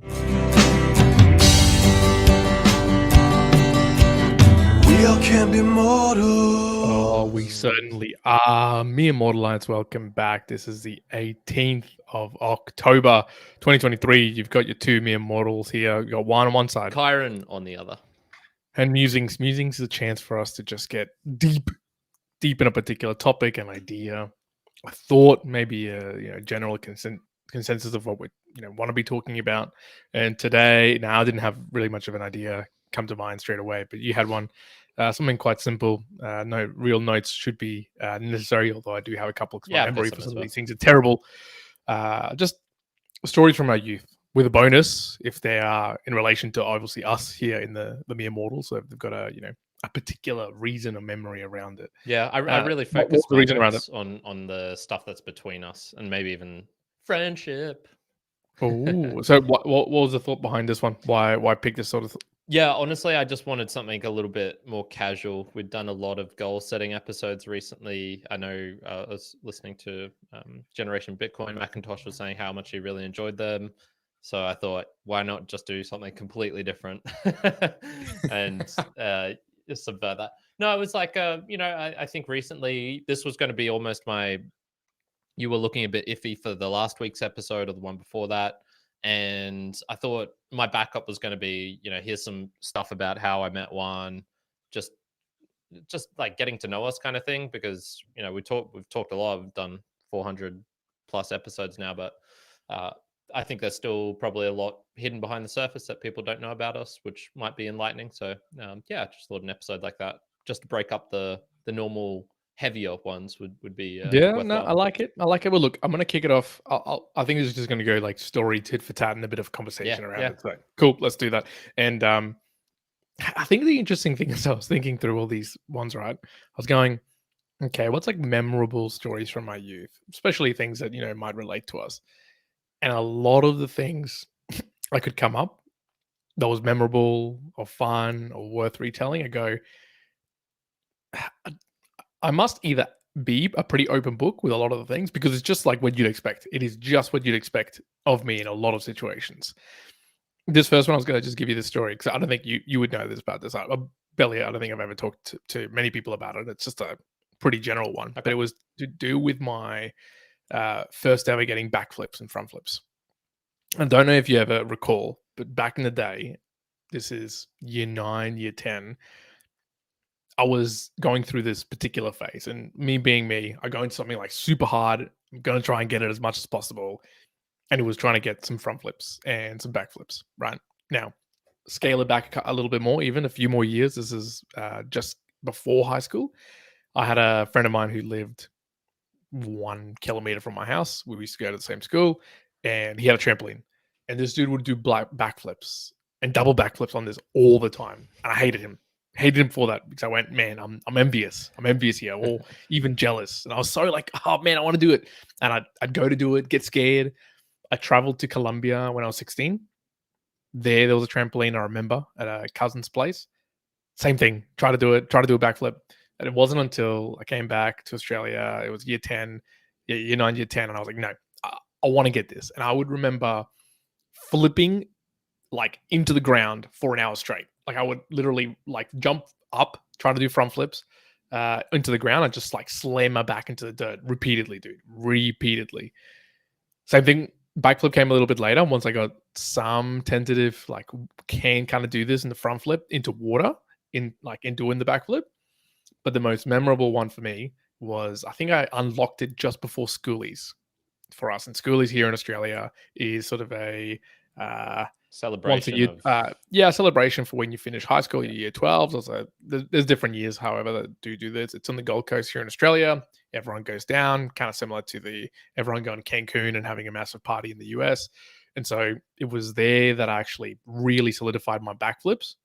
We all can be mortal. Oh, we certainly are. Me and Mortalites, welcome back. This is the 18th of October, 2023. You've got your two mere mortals here. You've got Juan on one side. Kyrin on the other. And Musings. Musings is a chance for us to just get deep in a particular topic, an idea, a thought, maybe a general consensus of what we want to be talking about. And today, now I didn't have really much of an idea come to mind straight away, but you had one. Something quite simple. No real notes should be necessary, although I do have a couple because my memory for some of these things are terrible. Just stories from our youth with a bonus if they are in relation to obviously us here in the mere mortals. So if they've got a particular reason or memory around it. Yeah, I really focus the reason around it? on the stuff that's between us and maybe even friendship. Oh, so what was the thought behind this one? Why pick this sort of? Yeah, honestly, I just wanted something a little bit more casual. We've done a lot of goal setting episodes recently. I know I was listening to Generation Bitcoin. Macintosh was saying how much he really enjoyed them. So I thought, why not just do something completely different and just subvert that? No, it was like, I think recently this was going to be almost you were looking a bit iffy for the last week's episode or the one before that. And I thought my backup was going to be, here's some stuff about how I met Juan, just like getting to know us kind of thing, because we've talked a lot. We've done 400 plus episodes now, but I think there's still probably a lot hidden behind the surface that people don't know about us, which might be enlightening. So just thought an episode like that, just to break up the normal heavier ones would be worthwhile. I like it. Well, look, I'm gonna kick it off. I think this is just gonna go like story tit for tat and a bit of conversation around it. So cool, let's do that. And I think the interesting thing is I was thinking through all these ones, right? I was going, okay, what's like memorable stories from my youth, especially things that might relate to us. And a lot of the things I could come up that was memorable or fun or worth retelling, I go, I must either be a pretty open book with a lot of the things because it's just like what you'd expect. It is just what you'd expect of me in a lot of situations. This first one, I was going to just give you this story because I don't think you would know this about this. I don't think I've ever talked to many people about it. It's just a pretty general one, but it was to do with my first ever getting backflips and front flips. I don't know if you ever recall, but back in the day, this is year 9, year 10, I was going through this particular phase, and me being me, I go into something like super hard. I'm going to try and get it as much as possible. And it was trying to get some front flips and some back flips, right? Now, scale it back a little bit more, even a few more years. This is just before high school. I had a friend of mine who lived 1 kilometer from my house. We used to go to the same school, and he had a trampoline. And this dude would do backflips and double backflips on this all the time. And I hated him for that because I went, man, I'm envious. I'm envious here, or even jealous. And I was so like, oh man, I want to do it. And I'd go to do it, get scared. I traveled to Colombia when I was 16. There was a trampoline, I remember, at a cousin's place. Same thing. Try to do a backflip. And it wasn't until I came back to Australia, it was year 10, year 9, year 10. And I was like, no, I want to get this. And I would remember flipping like into the ground for an hour straight. Like I would literally like jump up, try to do front flips into the ground and just like slam my back into the dirt repeatedly, dude. Repeatedly. Same thing. Backflip came a little bit later. Once I got some tentative, like can kind of do this in the front flip into water in doing the backflip. But the most memorable one for me was I think I unlocked it just before schoolies for us. And schoolies here in Australia is sort of a celebration. Celebration for when you finish high school, your year 12s. Also, there's different years, however, that do this. It's on the Gold Coast here in Australia. Everyone goes down, kind of similar to everyone going to Cancun and having a massive party in the US. And so it was there that I actually really solidified my backflips.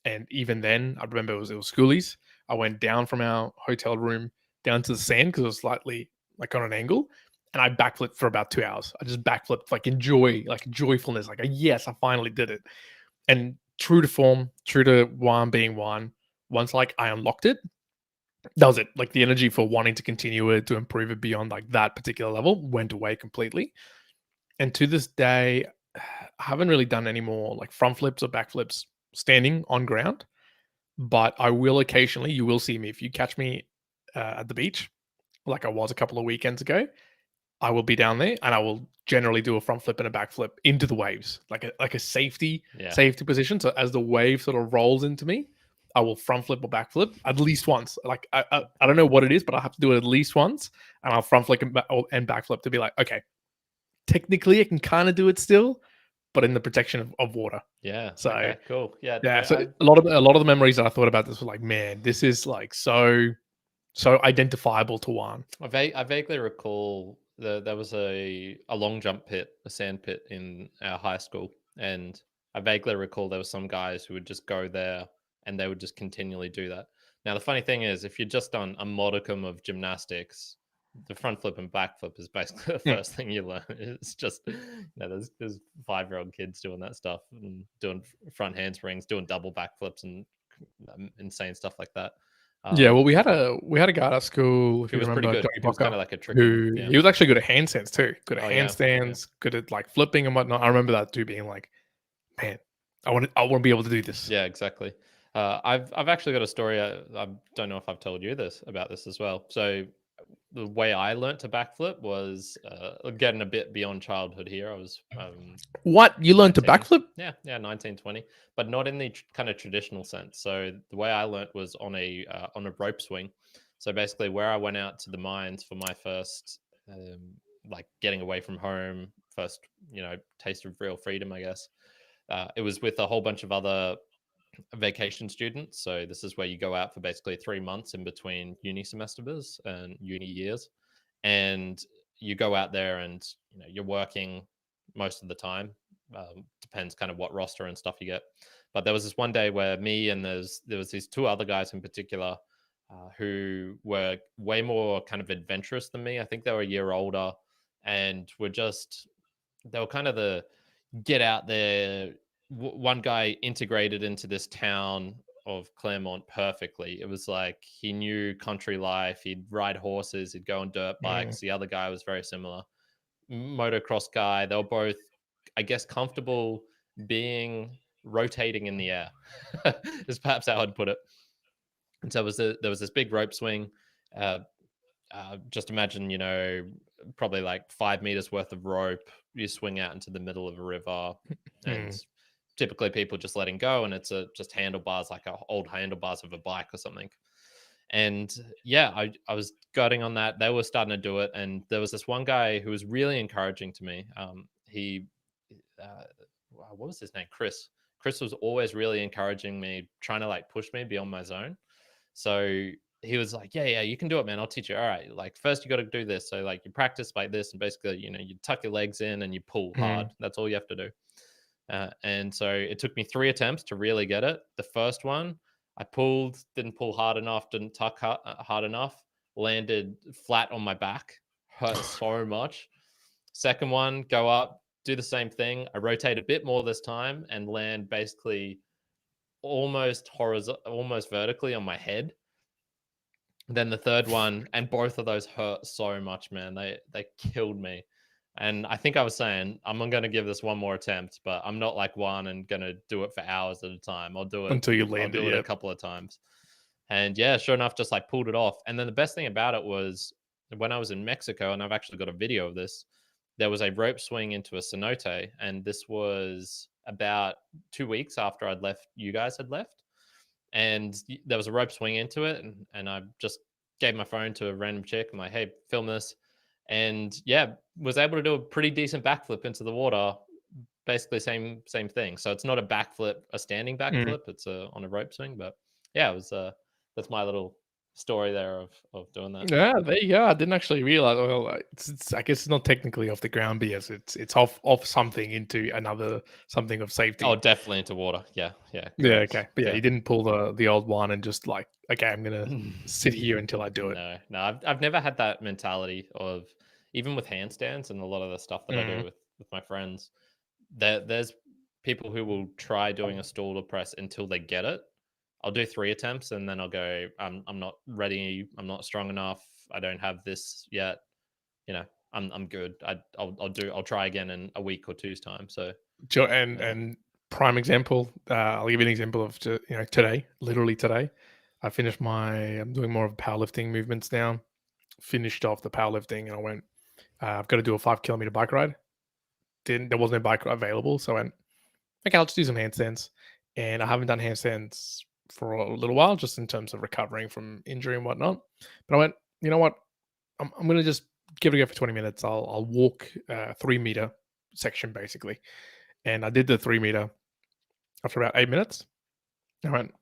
And even then, I remember it was schoolies. I went down from our hotel room down to the sand because it was slightly like on an angle. And I backflipped for about 2 hours. I just backflipped like joyfulness, like yes, I finally did it. And true to form, true to Juan being Juan, once like I unlocked it, that was it. Like the energy for wanting to continue it, to improve it beyond like that particular level went away completely. And to this day, I haven't really done any more like front flips or back flips standing on ground, but I will occasionally. You will see me if you catch me at the beach, like I was a couple of weekends ago. I will be down there, and I will generally do a front flip and a back flip into the waves, like a Yeah. safety position. So as the wave sort of rolls into me, I will front flip or back flip at least once. Like I don't know what it is, but I have to do it at least once, and I'll front flip and back flip to be like, okay, technically I can kind of do it still, but in the protection of water. Yeah. So Okay. Cool. Yeah. yeah, so I, a lot of the memories that I thought about this were like, man, this is like so identifiable to one. I vaguely recall there was a long jump pit, a sand pit in our high school, and I vaguely recall there were some guys who would just go there and they would just continually do that. Now the funny thing is, if you're just done a modicum of gymnastics, the front flip and back flip is basically the Hmm. first thing you learn. It's just there's 5-year-old kids doing that stuff and doing front handsprings, doing double backflips and insane stuff like that. Yeah, well, we had a guy at our school, if He you was pretty remember, good. Johnny He was kind Bocker, of like a tricky, who yeah. he was actually good at handstands too. Good at Oh yeah, yeah, handstands, good at like flipping and whatnot. I remember that too being like, man, I want to be able to do this. yeah, exactly. I've actually got a story. I don't know if I've told you this about this as well. So the way I learnt to backflip was getting a bit beyond childhood here. I was What, you learned to 19, backflip? yeah, 19, 20, but not in the kind of traditional sense. So the way I learnt was on a rope swing. So basically, where I went out to the mines for my first like getting away from home, first taste of real freedom, I guess. It was with a whole bunch of other vacation students. So this is where you go out for basically 3 months in between uni semesters and uni years, and you go out there and you're working most of the time. Depends kind of what roster and stuff you get. But there was this one day where me and there was these two other guys in particular who were way more kind of adventurous than me. I think they were a year older, and they were kind of the get out there. One guy integrated into this town of Claremont perfectly. It was like he knew country life. He'd ride horses. He'd go on dirt Mm. bikes. The other guy was very similar, motocross guy. They were both, I guess, comfortable being rotating in the air. Is perhaps how I'd put it. And so there was this big rope swing. Uh, just imagine, probably like 5 meters worth of rope. You swing out into the middle of a river, and Mm. typically people just letting go, and it's just handlebars, like old handlebars of a bike or something. And yeah, I was gutting on that. They were starting to do it, and there was this one guy who was really encouraging to me. He, what was his name? Chris. Chris was always really encouraging me, trying to like push me beyond my zone. So he was like, yeah, you can do it, man. I'll teach you. All right. Like, first you got to do this. So like you practice like this, and basically, you tuck your legs in and you pull hard. Mm. That's all you have to do. And so it took me 3 attempts to really get it. The first one, I pulled, didn't pull hard enough, didn't tuck hard enough, landed flat on my back, hurt so much. Second one, go up, do the same thing. I rotate a bit more this time and land basically almost almost vertically on my head. Then the third one, and both of those hurt so much, man. They killed me. And I think I was saying I'm going to give this one more attempt, but I'm not like Juan and going to do it for hours at a time. Until you I'll land it, do it a yeah. couple of times. And yeah, sure enough, just like pulled it off. And then the best thing about it was when I was in Mexico, and I've actually got a video of this, there was a rope swing into a cenote. And this was about 2 weeks after you guys had left. And there was a rope swing into it. And I just gave my phone to a random chick. I'm like, hey, film this. And yeah, was able to do a pretty decent backflip into the water. Basically, same thing. So it's not a backflip, a standing Mm. backflip. It's on a rope swing. But yeah, it was that's my little story there of doing that. Yeah, there you go. I didn't actually realize. Well, it's I guess it's not technically off the ground, but yes, it's off something into another something of Oh, safety. definitely into water. Yeah, Yeah, correct. okay, but yeah, Yeah. he didn't pull the old one and just like, okay, I'm gonna sit here until I do it. No, I've never had that mentality of, even with handstands and a lot of the stuff that I do Mm. with my friends. There's people who will try doing a stool press until they get it. I'll do 3 attempts and then I'll go, I'm not ready. I'm not strong enough. I don't have this yet. I'm good. I'll try again in a week or two's time. So And prime example, I'll give you an example of today, literally today, I'm doing more of powerlifting movements now. Finished off the powerlifting, and I went, I've got to do a 5 kilometer bike ride. There wasn't a bike available, so I went, okay, I'll just do some handstands. And I haven't done handstands for a little while, just in terms of recovering from injury and whatnot. But I went, you know what? I'm going to just give it a go for 20 minutes. I'll walk 3 meter section basically. And I did the 3 meter after about 8 minutes. I went,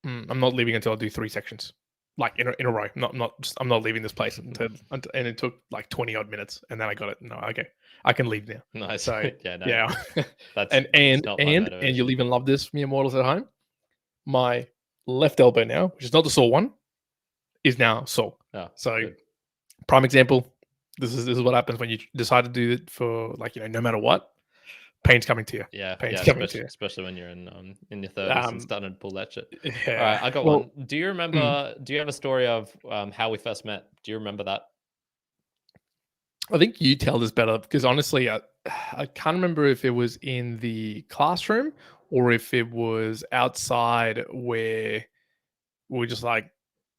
I'm not leaving until I do 3 sections, like in a row. I'm not leaving this place until and it took like 20 odd minutes, and then I got it. No, okay, I can leave now. nice. So yeah, no, yeah, that's and not my you'll motivation. even love this, me immortals at home. My left elbow now, which is not the sore one, is now sore. Oh, So good. prime example. This is what happens when you decide to do it for no matter what. Pain's coming to you. Yeah, Pain's coming to you. especially when you're in your 30s and starting to pull that shit. All Yeah. right, I got one. Do you remember? Do you have a story of how we first met? Do you remember that? I think you tell this better, because honestly, I can't remember if it was in the classroom or if it was outside where we were just like,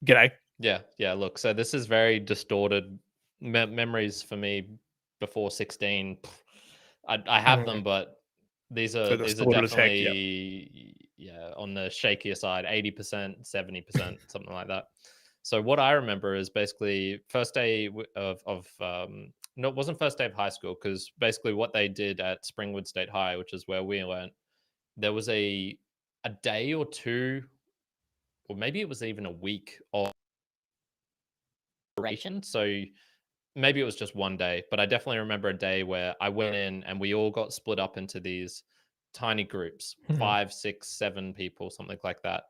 "G'day." Yeah. Look, so this is very distorted memories for me before 16. I have them, but these are distorted as heck, yep. definitely on the shakier side, 80%, 70%, something like that. So what I remember is basically first day of no, it wasn't first day of high school, because basically what they did at Springwood State High, which is where we went, there was a day or two, or maybe it was even a week of duration. So maybe it was just one day, but I definitely remember a day where I went in and we all got split up into these tiny groups, Mhm. 5, 6, 7 people, something like that.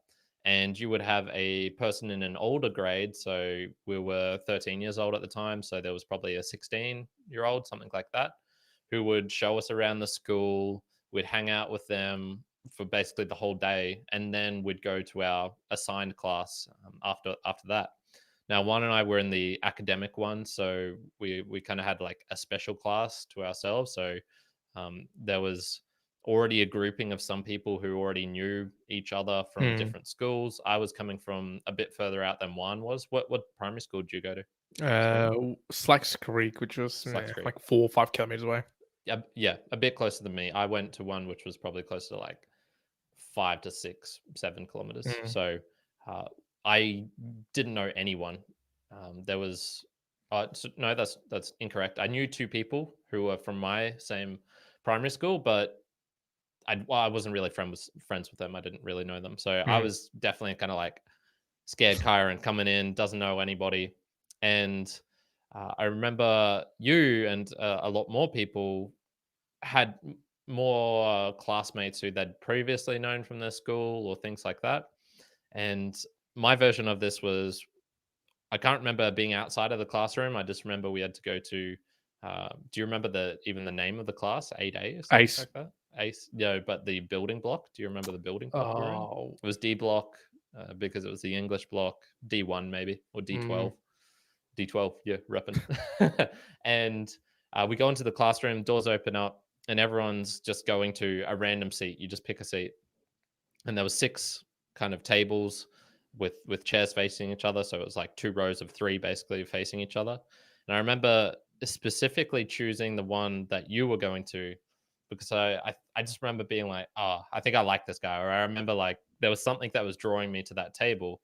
And you would have a person in an older grade. So we were 13 years old at the time. So there was probably a 16-year-old, something like that, who would show us around the school. We'd hang out with them for basically the whole day. And then we'd go to our assigned class after that. Now, Juan and I were in the academic one, so we kind of had like a special class to ourselves. So there was already a grouping of some people who already knew each other from different schools. I was coming from a bit further out than Juan was. What primary school did you go to? Slacks Creek, which was Slacks Creek. like 4 or 5 kilometers away. Yeah, a bit closer than me. I went to one which was probably closer to like 5 to 6, 7 kilometers. So I didn't know anyone. There was no, that's incorrect. I knew 2 people who were from my same primary school, but I wasn't really friends with them. I didn't really know them, so I was definitely kind of like scared. Kyrin coming in, doesn't know anybody, and I remember you and a lot more people had more classmates who they'd previously known from their school or things like that. And my version of this was, I can't remember being outside of the classroom. I just remember we had to go to. Do you remember the name of the class? 8A or something Ace. like that. Ace. No, but the building block. Do you remember the building block we were in? Oh, It was D block because it was the English block. D1 maybe, or D12. D12. Yeah, repping. And we go into the classroom. Doors open up, and everyone's just going to a random seat. You just pick a seat, and there was 6 kind of tables with chairs facing each other. So it was like 2 rows of 3 basically facing each other. And I remember specifically choosing the one that you were going to, because I just remember being like, oh, I think I like this guy. Or I remember like there was something that was drawing me to that table.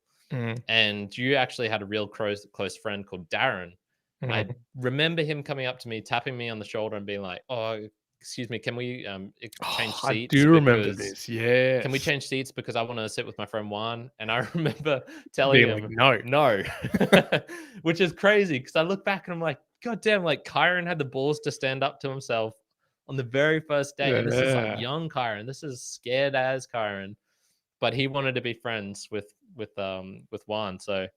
And you actually had a real close friend called Darren. And I remember him coming up to me, tapping me on the shoulder and being like, oh, excuse me, can we change seats? I do remember this. Yeah. Can we change seats because I want to sit with my friend Juan? And I remember telling Being him, like, no, which is crazy because I look back and I'm like, God damn, like Kyrin had the balls to stand up to himself on the very first day. And this is like young Kyrin. This is scared as Kyrin. But he wanted to be friends with Juan. So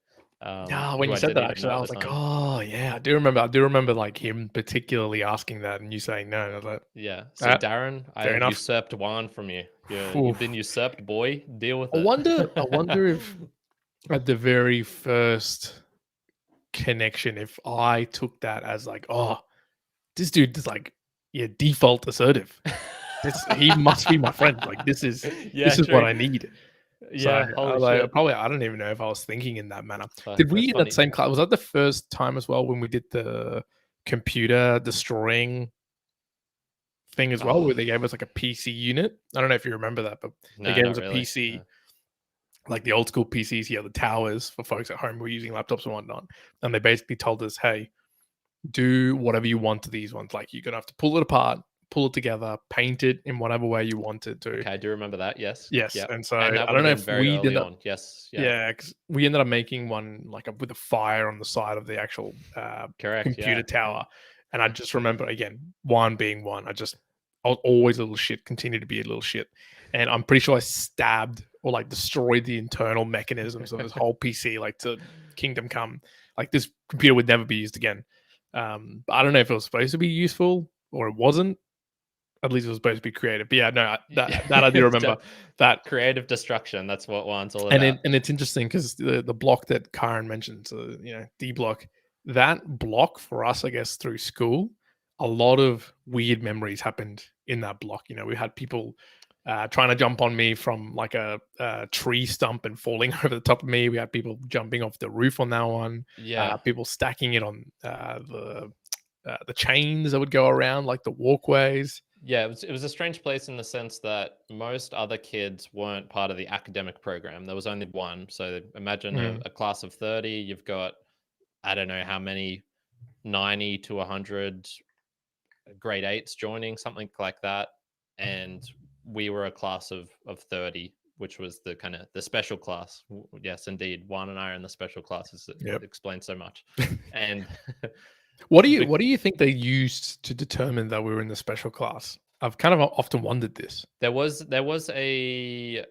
when you said that, actually, I was like, oh yeah, I do remember like him particularly asking that, and you saying no. And I was like, yeah. So Darren, I fair have enough. usurped Juan from you. You've been usurped, boy. Deal with it. I wonder if at the very first connection, if I took that as like, oh, this dude is like, yeah, default assertive. He must be my friend. Like this is Yeah, what true. I need. So Yeah, I holy was like, shit. probably I don't even know if I was thinking in that manner. Did we That's in that funny. same class? Was that the first time as well when we did the computer destroying thing as well, Oh, where they gave us like a PC unit? I don't know if you remember that, but they no, gave not us a really. PC, No. like the old school PCs here, the towers for folks at home who were using laptops and whatnot. And they basically told us, hey, do whatever you want to these ones. Like you're gonna have to pull it apart, pull it together, paint it in whatever way you want it to. Okay, I do remember that. Yes. Yes, Yep. and so And I that would don't have know been if very we early ended up, on. Yes. Yeah. yeah, because we ended up making one like with a fire on the side of the actual Correct. computer Yeah. tower, and I just remember again, one being one. I was always a little shit, continue to be a little shit, and I'm pretty sure I stabbed or like destroyed the internal mechanisms of this whole PC, like to Kingdom Come. Like this computer would never be used again. But I don't know if it was supposed to be useful or it wasn't. At least it was supposed to be creative. But yeah, no, that I do It's remember that. creative destruction. That's what Juan's all And about. it's interesting because the block that Kyrin mentioned, so D block, that block for us, I guess, through school, a lot of weird memories happened in that block. We had people trying to jump on me from like a tree stump and falling over the top of me. We had people jumping off the roof on that one. Yeah. People stacking it on the chains that would go around, like the walkways. Yeah, it was a strange place in the sense that most other kids weren't part of the academic program. There was only one. So imagine Mm. a class of 30, you've got, I don't know how many, 90 to 100 grade eights joining, something like that. And we were a class of 30, which was the kind of the special class. Yes, indeed. Juan and I are in the special classes. It Yep. explains so much. And What do you think they used to determine that we were in the special class? I've kind of often wondered this. there was a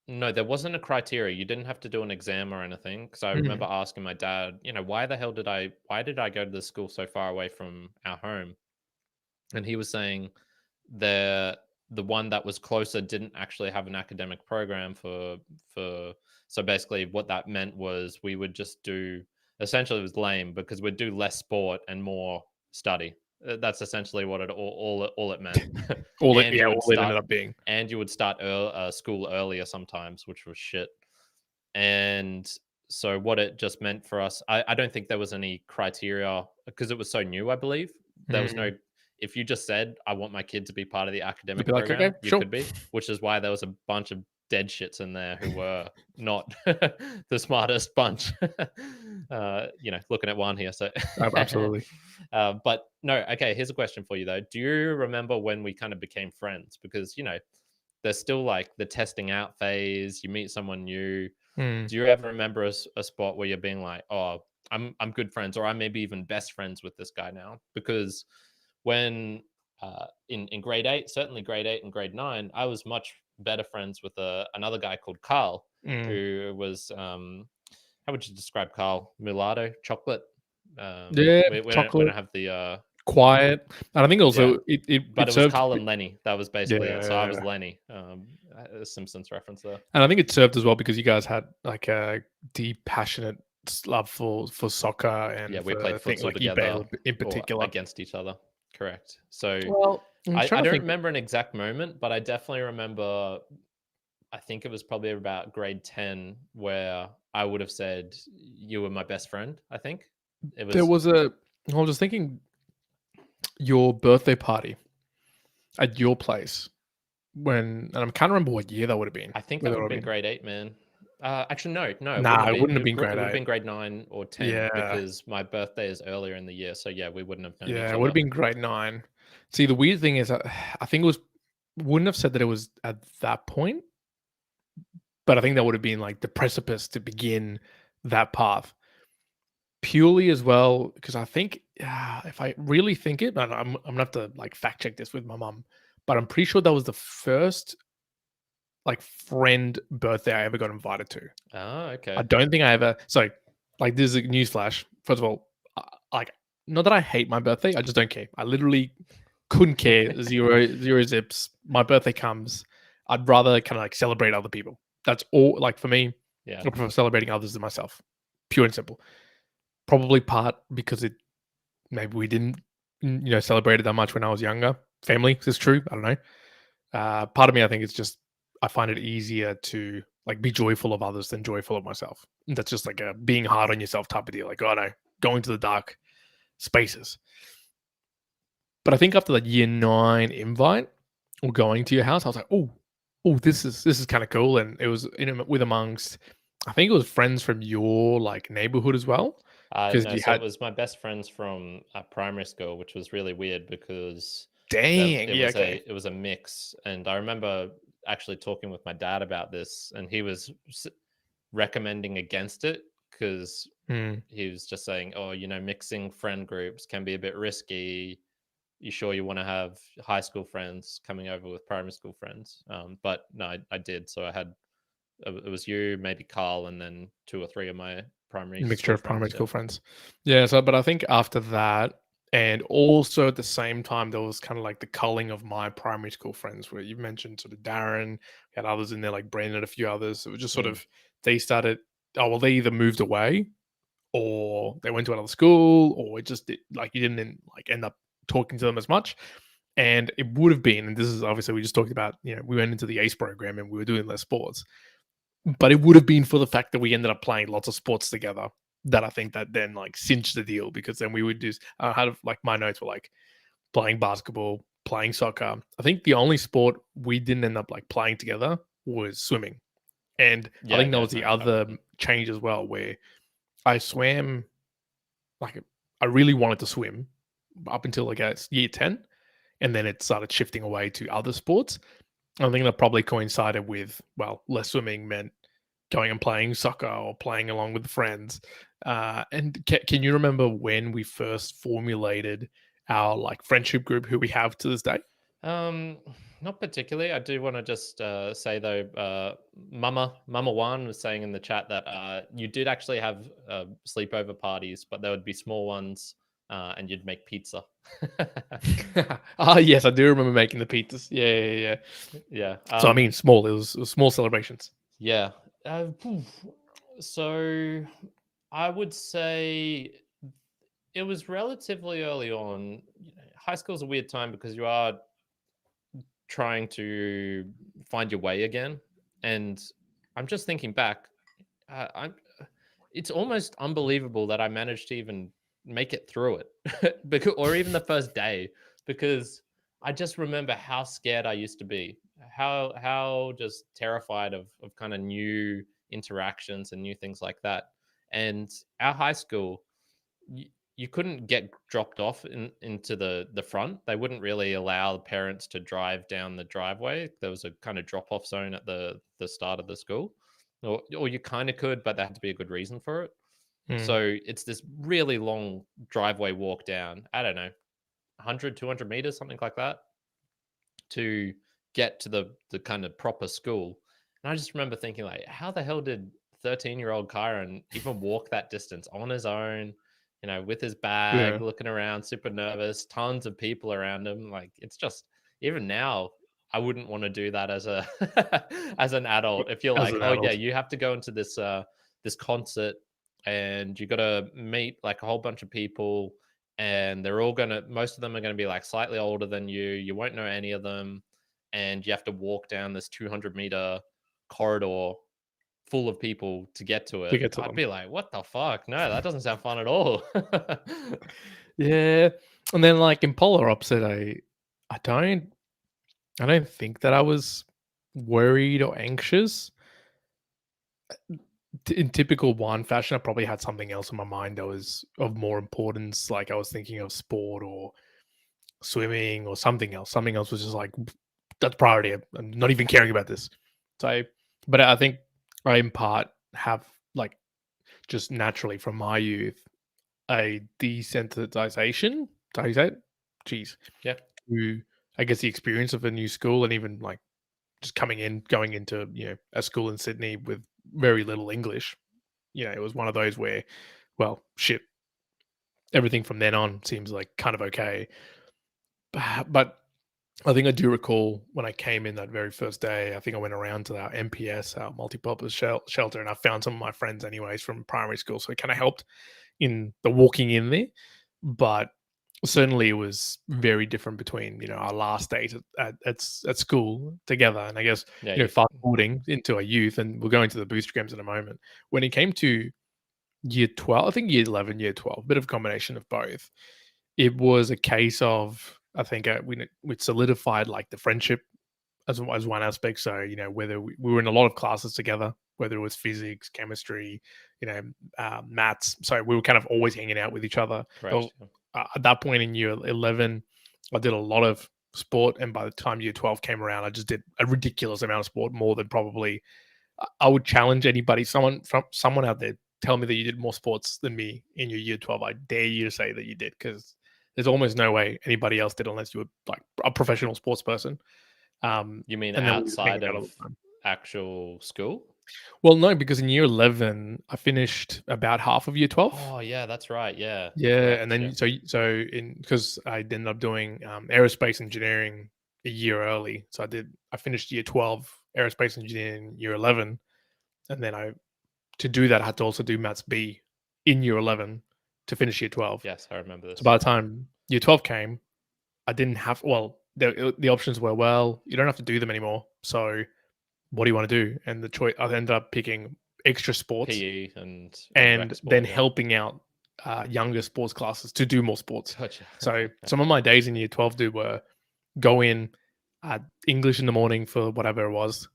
no, there wasn't a criteria. You didn't have to do an exam or anything. Because I remember Mm. asking my dad, why the hell why did I go to this school so far away from our home? And he was saying the one that was closer didn't actually have an academic program for so basically what that meant was we would just do, essentially it was lame because we'd do less sport and more study. That's essentially what all it meant. All And you would it ended start up being. school earlier sometimes, which was shit. And so what it just meant for us, I don't think there was any criteria because it was so new, I believe. There was no, if you just said, I want my kid to be part of the You'd academic be like, program, okay, you sure. could be, which is why there was a bunch of dead shits in there who were not the smartest bunch. Looking at one here. So Absolutely. but no, okay, here's a question for you though. Do you remember when we kind of became friends? Because there's still like the testing out phase, you meet someone new. Mm. Do you ever remember a spot where you're being like, oh, I'm good friends, or I'm maybe even best friends with this guy now? Because when in grade 8, certainly grade 8 and grade 9, I was much better friends with another guy called Carl, who was how would you describe Carl? Mulatto, chocolate. Yeah, we don't chocolate, have the quiet, and I think yeah, also but it it was served. Carl and Lenny. That was basically it. So I was Yeah, Lenny. A Simpsons reference there. and I think it served as well because you guys had like a deep, passionate love for soccer Yeah, and we played for things futsal like together eBay in or particular. against each other. Correct. So Well, I'm I trying to don't think. remember an exact moment, but I definitely remember, I think it was probably about grade 10 where I would have said you were my best friend. I think it There was, was I was just thinking your birthday party at your place and I'm can't remember what year that would have been. I think that Whether would it have would been have been. grade 8, man. Actually, no, it wouldn't Nah, have it been. wouldn't have been grade It would have 8. been grade 9 or 10 Yeah. because my birthday is earlier in the year. So yeah, we wouldn't have known Yeah, each it would other. have been grade 9. See, the weird thing is, I think it was wouldn't have said that it was at that point, but I think that would have been like the precipice to begin that path. Purely as well, because I think if I really think it, and I'm gonna have to like fact check this with my mum, but I'm pretty sure that was the first like friend birthday I ever got invited to. Oh, okay. I don't think I ever. So, like, this is a newsflash. First of all, like, not that I hate my birthday, I just don't care. I literally couldn't care. Zero zips. My birthday comes. I'd rather kind of like celebrate other people. That's all. Like for me, Yeah. I prefer celebrating others than myself. Pure and simple. Probably part because maybe we didn't celebrated that much when I was younger. Family is true. I don't know. Part of me, I think, it's just I find it easier to like be joyful of others than joyful of myself. That's just like a being hard on yourself type of deal. Like, oh no, going to the dark spaces. But I think after that year 9 invite or going to your house, I was like, this is kind of cool. And it was with amongst, I think it was friends from your like neighborhood as well, because No, you so had it was my best friends from primary school, which was really weird because dang, yeah, okay, it was a mix. And I remember actually talking with my dad about this, and he was recommending against it because Hmm. he was just saying, "Oh, mixing friend groups can be a bit risky. You sure you want to have high school friends coming over with primary school friends?" But no, I did. So I had it was you, maybe Carl, and then 2 or 3 of my primary Mixture school of primary friends. Yeah. school friends. Yeah, so but I think after that, and also at the same time, there was kind of like the culling of my primary school friends, where you mentioned sort of Darren, we had others in there like Brandon, a few others. It was just sort Mm. of they started. Oh well, they either moved away or they went to another school, or it just like you didn't like end up talking to them as much. And it would have been, and this is obviously we just talked about, we went into the ACE program and we were doing less sports, but it would have been for the fact that we ended up playing lots of sports together that I think that then like cinched the deal, because then we would do, I had like my notes were like playing basketball, playing soccer. I think the only sport we didn't end up like playing together was swimming. And I Yeah, think that yeah, was no, the I other remember. change as well, where I swam like I really wanted to swim up until I guess year 10. And then it started shifting away to other sports. I think that probably coincided with, well, less swimming meant going and playing soccer or playing along with friends. And can you remember when we first formulated our like friendship group, who we have to this day? Um, Not particularly. I do want to just say though, Mama Juan was saying in the chat that you did actually have sleepover parties, but there would be small ones, and you'd make pizza. Ah, yes, I do remember making the pizzas. Yeah, yeah, yeah. Yeah. So I mean, small. It was small celebrations. Yeah. So I would say it was relatively early on. High school is a weird time because you are trying to find your way again. And I'm just thinking back, I'm it's almost unbelievable that I managed to even make it through it, because, or even the first day, because I just remember how scared I used to be, how just terrified of kind of new interactions and new things like that. And our high school, you couldn't get dropped off into the front. They wouldn't really allow the parents to drive down the driveway. There was a kind of drop off zone at the start of the school, or you kind of could, but there had to be a good reason for it. Mm. So it's this really long driveway walk down. I don't know, 100, 200 meters, something like that, to get to the kind of proper school. And I just remember thinking, like, how the hell did 13-year-old Kyrin even walk that distance on his own, with his bag, Yeah, looking around, super nervous, tons of people around him. Like, it's just, even now, I wouldn't want to do that as a as an adult. If you're as like, an oh yeah, adult. you have to go into this concert, and you got to meet like a whole bunch of people, and they're all gonna, most of them are gonna be like slightly older than you. You won't know any of them, and you have to walk down this 200-meter corridor full of people to get to To it. get to I'd them. be like, what the fuck? No, that doesn't sound fun at all. Yeah, and then like in polar opposite, I don't I don't think that I was worried or anxious. In typical wine fashion, I probably had something else in my mind that was of more importance. Like I was thinking of sport or swimming or something else. Something else was just like that's priority. I'm not even caring about this. So, but I think I in part have like just naturally from my youth a desensitization. Is that how you say it? Jeez. Yeah. To I guess the experience of a new school and even like just going into a school in Sydney with very little English. It was one of those where, well, shit, everything from then on seems like kind of okay. But I think I do recall when I came in that very first day, I think I went around to our MPS, our multi-purpose shelter, and I found some of my friends anyways from primary school. So it kind of helped in the walking in there. But certainly it was very different between our last days at school together, and I guess Yeah, fast forwarding into our youth, and we'll go into the booster games in a moment. When it came to year 12, I think year 11, year 12, bit of a combination of both. It was a case of, I think, we solidified like the friendship as one aspect. So whether we were in a lot of classes together, whether it was physics, chemistry, maths. So we were kind of always hanging out with each other. correct. At that point in year 11, I did a lot of sport, and by the time year 12 came around, I just did a ridiculous amount of sport, more than probably I would challenge anybody, someone out there, tell me that you did more sports than me in your year 12. I dare you to say that you did, because there's almost no way anybody else did unless you were like a professional sports person. You mean And then we were outside hanging out all of the time. actual school? Well, no, because in year 11, I finished about half of year 12. Oh, yeah, that's right. Yeah, Yeah, and correct. Yeah. then because I ended up doing aerospace engineering a year early, so I finished year 12 aerospace engineering year 11, and then to do that I had to also do maths B in year 11 to finish year 12. Yes, I remember this. So by the time year 12 came, I didn't have the options were, well, you don't have to do them anymore. So what do you want to do? And the choice, I ended up picking extra sports PE and and rec sport, then yeah. helping out younger sports classes to do more sports. Gotcha. So some of my days in year 12 were go in, English in the morning for whatever it was,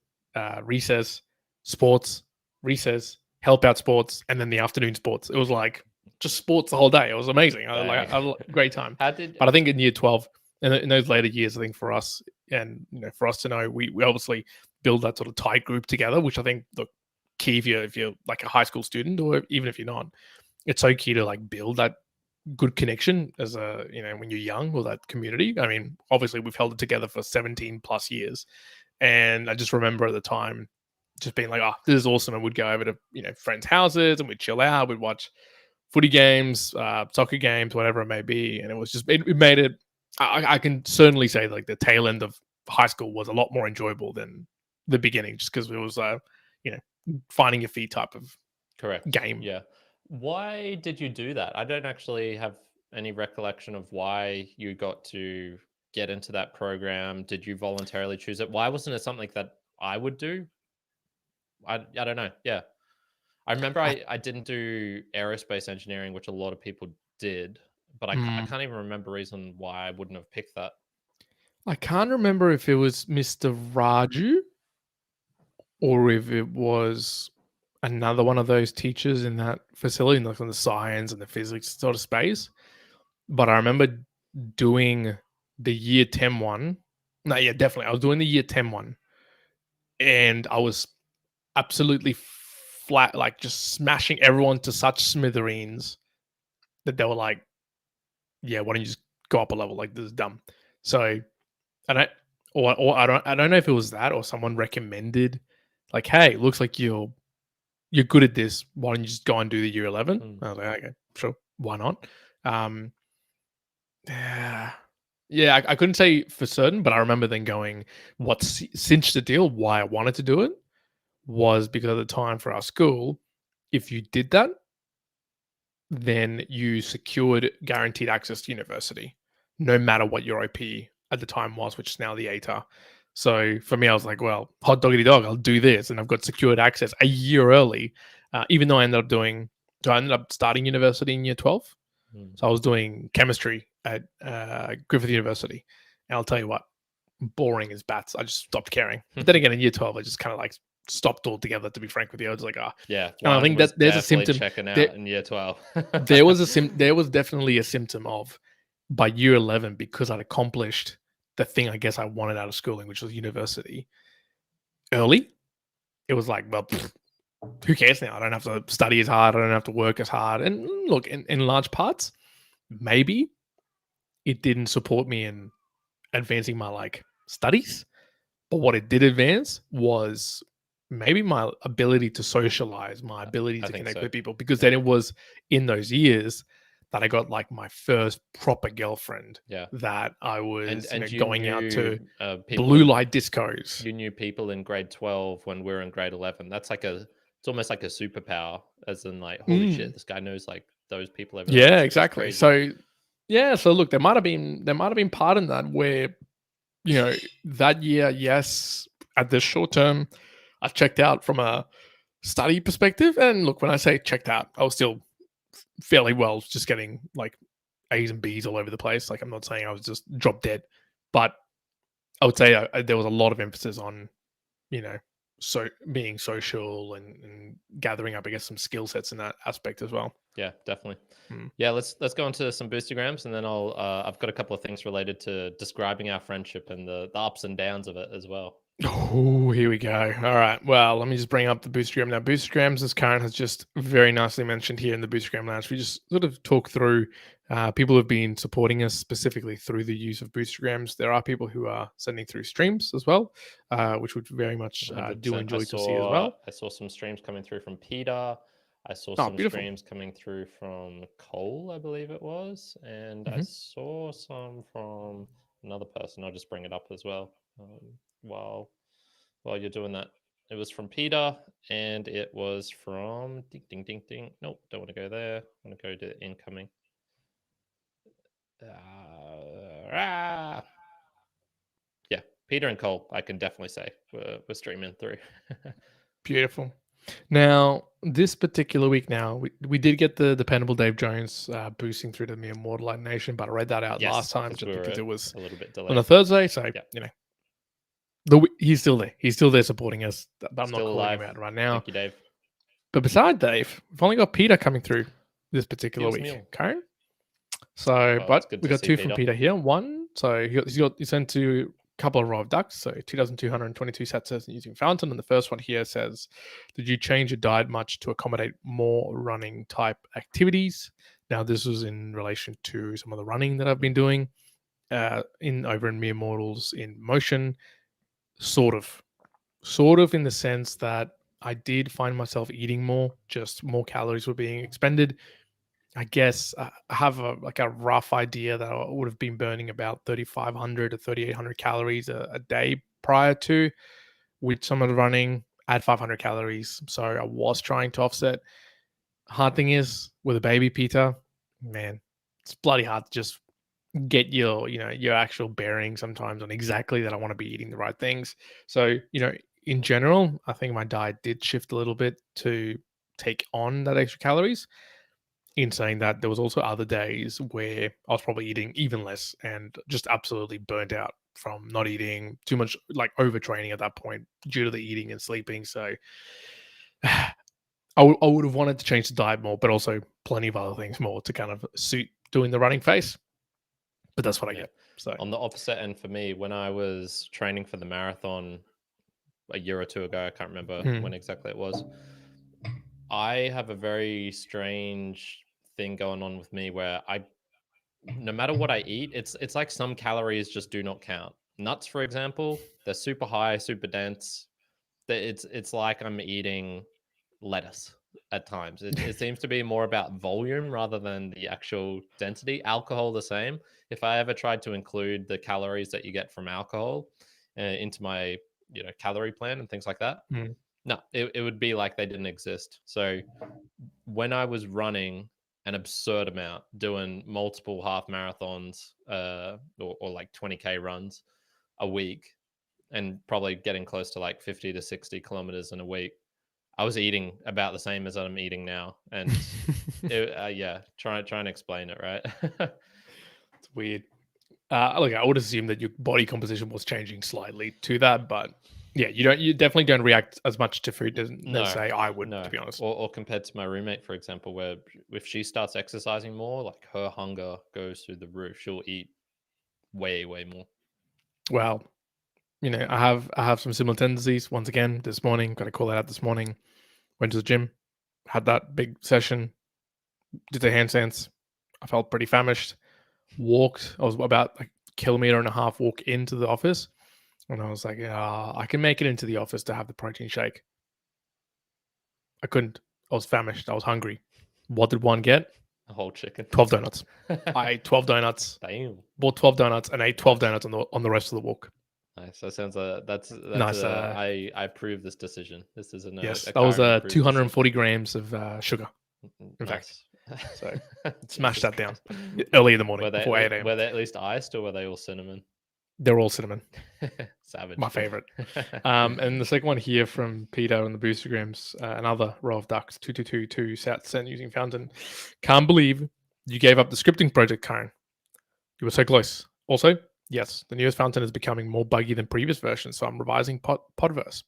recess, sports, recess, help out sports, and then the afternoon sports. It was like just sports the whole day. It was amazing. I had a great time. How did But I think in year 12, and in those later years, I think for us, and for us to know, we obviously build that sort of tight group together, which I think the key if you're like a high school student, or even if you're not, it's so key to like build that good connection as a when you're young, or that community. I mean, obviously we've held it together for 17 plus years, and I just remember at the time just being like, oh, this is awesome. And we'd go over to friends' houses and we'd chill out, we'd watch footy games, soccer games, whatever it may be. And it was just it made it, I can certainly say like the tail end of high school was a lot more enjoyable than the beginning, just because it was finding your feet type of correct game. Yeah. Why did you do that? I don't actually have any recollection of why you got to get into that program. Did you voluntarily choose it? Why wasn't it something that I would do? I don't know. Yeah. I remember I didn't do aerospace engineering, which a lot of people did, but I can't even remember a reason why I wouldn't have picked that. I can't remember if it was Mr. Raju or if it was another one of those teachers in that facility, like in the science and the physics sort of space. But I remember doing the year 10 one. No, yeah, definitely. I was doing the year 10 one, and I was absolutely flat, like just smashing everyone to such smithereens that they were like, yeah, why don't you just go up a level? Like, this is dumb. So I don't, or I don't know if it was that or someone recommended, like, hey, looks like you're good at this. Why don't you just go and do the year 11? I was like, okay, sure, why not? Yeah, I couldn't say for certain, but I remember then going, what cinched the deal, why I wanted to do it, was because at the time for our school, if you did that, then you secured guaranteed access to university, no matter what your OP at the time was, which is now the ATAR. So for me, I was like, well, hot doggity dog, I'll do this. And I've got secured access a year early, even though I ended up starting university in year 12. So I was doing chemistry at Griffith University. And I'll tell you what, boring as bats. I just stopped caring. But then again, in year 12, I just kind of like stopped altogether, to be frank with you. I was like, yeah. And I think that there's a symptom. Checking out in year 12. There was definitely a symptom of, by year 11, because I'd accomplished the thing I guess I wanted out of schooling, which was university early. It was like, well, who cares now? I don't have to study as hard. I don't have to work as hard. And look, in large parts, maybe it didn't support me in advancing my like studies, but what it did advance was maybe my ability to socialize, my ability to connect with people, because then it was in those years that I got like my first proper girlfriend. Yeah, that I was and going out to people blue light discos. You knew people in grade 12 when we were in grade 11. That's like it's almost like a superpower, as in like, holy shit, this guy knows like those people over there. Yeah, exactly. So Yeah, so look, there might have been part in that where, that year, yes, at this short term, I checked out from a study perspective. And look, when I say checked out, I was still fairly well, just getting like A's and B's all over the place. Like, I'm not saying I was just drop dead, but I would say there was a lot of emphasis on, you know, so being social and gathering up, I guess, some skill sets in that aspect as well. Yeah, definitely. Hmm. Yeah, let's go into some Boostagrams, and then I've got a couple of things related to describing our friendship and the ups and downs of it as well. Oh, here we go. All right. Well, let me just bring up the Boostagram now. Boostagrams, as Kyrin has just very nicely mentioned here in the Boostagram Lounge, we just sort of talk through people who have been supporting us specifically through the use of Boostagrams. There are people who are sending through streams as well, which would very much do 100%. enjoy to see as well. I saw some streams coming through from Peter. I saw Oh, some beautiful. streams coming through from Cole, I believe it was, and I saw some from another person. I'll just bring it up as well while you're doing that. It was from Peter, and it was from ding ding ding ding. Nope, don't want to go there. I want to go to incoming. Yeah, Peter and Cole, I can definitely say we're streaming through. Beautiful. Now, this particular week, we did get the dependable Dave Jones boosting through to the Immortal Nation, but I read that out last time just because it was a little bit delayed on a Thursday. So, he's still there. He's still there supporting us, but I'm Still not calling alive. him out right now. Thank you, Dave. But beside Dave, we've only got Peter coming through this particular week. Okay. So, but we got two from Peter here. One, so he sent to a couple of raw ducks, so 2,222 sets using Fountain. And the first one here says, did you change your diet much to accommodate more running type activities? Now, this was in relation to some of the running that I've been doing over in Mere Mortals in motion. Sort of in the sense that I did find myself eating more, just more calories were being expended. I guess I have a rough idea that I would have been burning about 3,500 to 3,800 calories a day prior to, with some of the running at 500 calories. So I was trying to offset. Hard thing is with a baby, Peter, man, it's bloody hard to just get your actual bearing sometimes on exactly that I want to be eating the right things. So, in general, I think my diet did shift a little bit to take on that extra calories. In saying that, there was also other days where I was probably eating even less and just absolutely burnt out from not eating too much, like overtraining at that point due to the eating and sleeping. So I would have wanted to change the diet more, but also plenty of other things more to kind of suit doing the running phase. But that's what I get. So on the opposite end for me, when I was training for the marathon a year or two ago, I can't remember when exactly it was, I have a very strange thing going on with me where no matter what I eat, it's like some calories just do not count. Nuts, for example, they're super high, super dense. It's like I'm eating lettuce at times. It seems to be more about volume rather than the actual density. Alcohol, the same. If I ever tried to include the calories that you get from alcohol into my calorie plan and things like that, no, it would be like they didn't exist. So when I was running an absurd amount, doing multiple half marathons or like 20K runs a week, and probably getting close to like 50 to 60 kilometers in a week, I was eating about the same as I'm eating now. And try and explain it, right? It's weird. Look, I would assume that your body composition was changing slightly to that, but yeah, you definitely don't react as much to food as say I would, to be honest. Or compared to my roommate, for example, where if she starts exercising more, like her hunger goes through the roof. She'll eat way, way more. Well, I have some similar tendencies. Once again, this morning, got to call that out this morning. Went to the gym, had that big session, did the handstands. I felt pretty famished. Walked. I was about a kilometer and a half walk into the office. And I was like, I can make it into the office to have the protein shake. I couldn't. I was famished. I was hungry. What did one get? A whole chicken. 12 donuts. I ate 12 donuts. Damn. Bought 12 donuts and ate 12 donuts on the rest of the walk. Nice. That sounds that's nice. I approve this decision. This is yes. That was 240 grams of sugar. In fact, So smash that down early in the morning Were before 8 they a.m. were they at least iced or were they all cinnamon? They're all cinnamon. Savage. My favorite. And the second one here from Peter on the Boostagrams, another row of ducks, 2222 South sent using Fountain. Can't believe you gave up the scripting project, Kyrin. You were so close. Also, yes, the newest Fountain is becoming more buggy than previous versions, so I'm revising Podverse.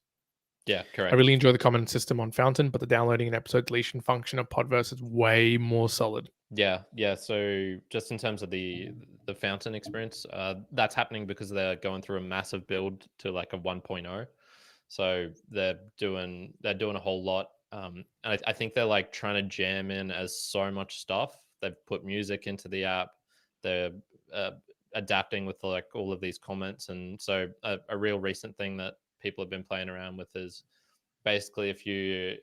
Yeah, correct. I really enjoy the comment system on Fountain, but the downloading and episode deletion function of Podverse is way more solid. Yeah. So just in terms of the Fountain experience, that's happening because they're going through a massive build to like a 1.0. So they're doing a whole lot. And I think they're like trying to jam in as so much stuff. They've put music into the app. They're adapting with like all of these comments, and so a real recent thing that people have been playing around with is basically if you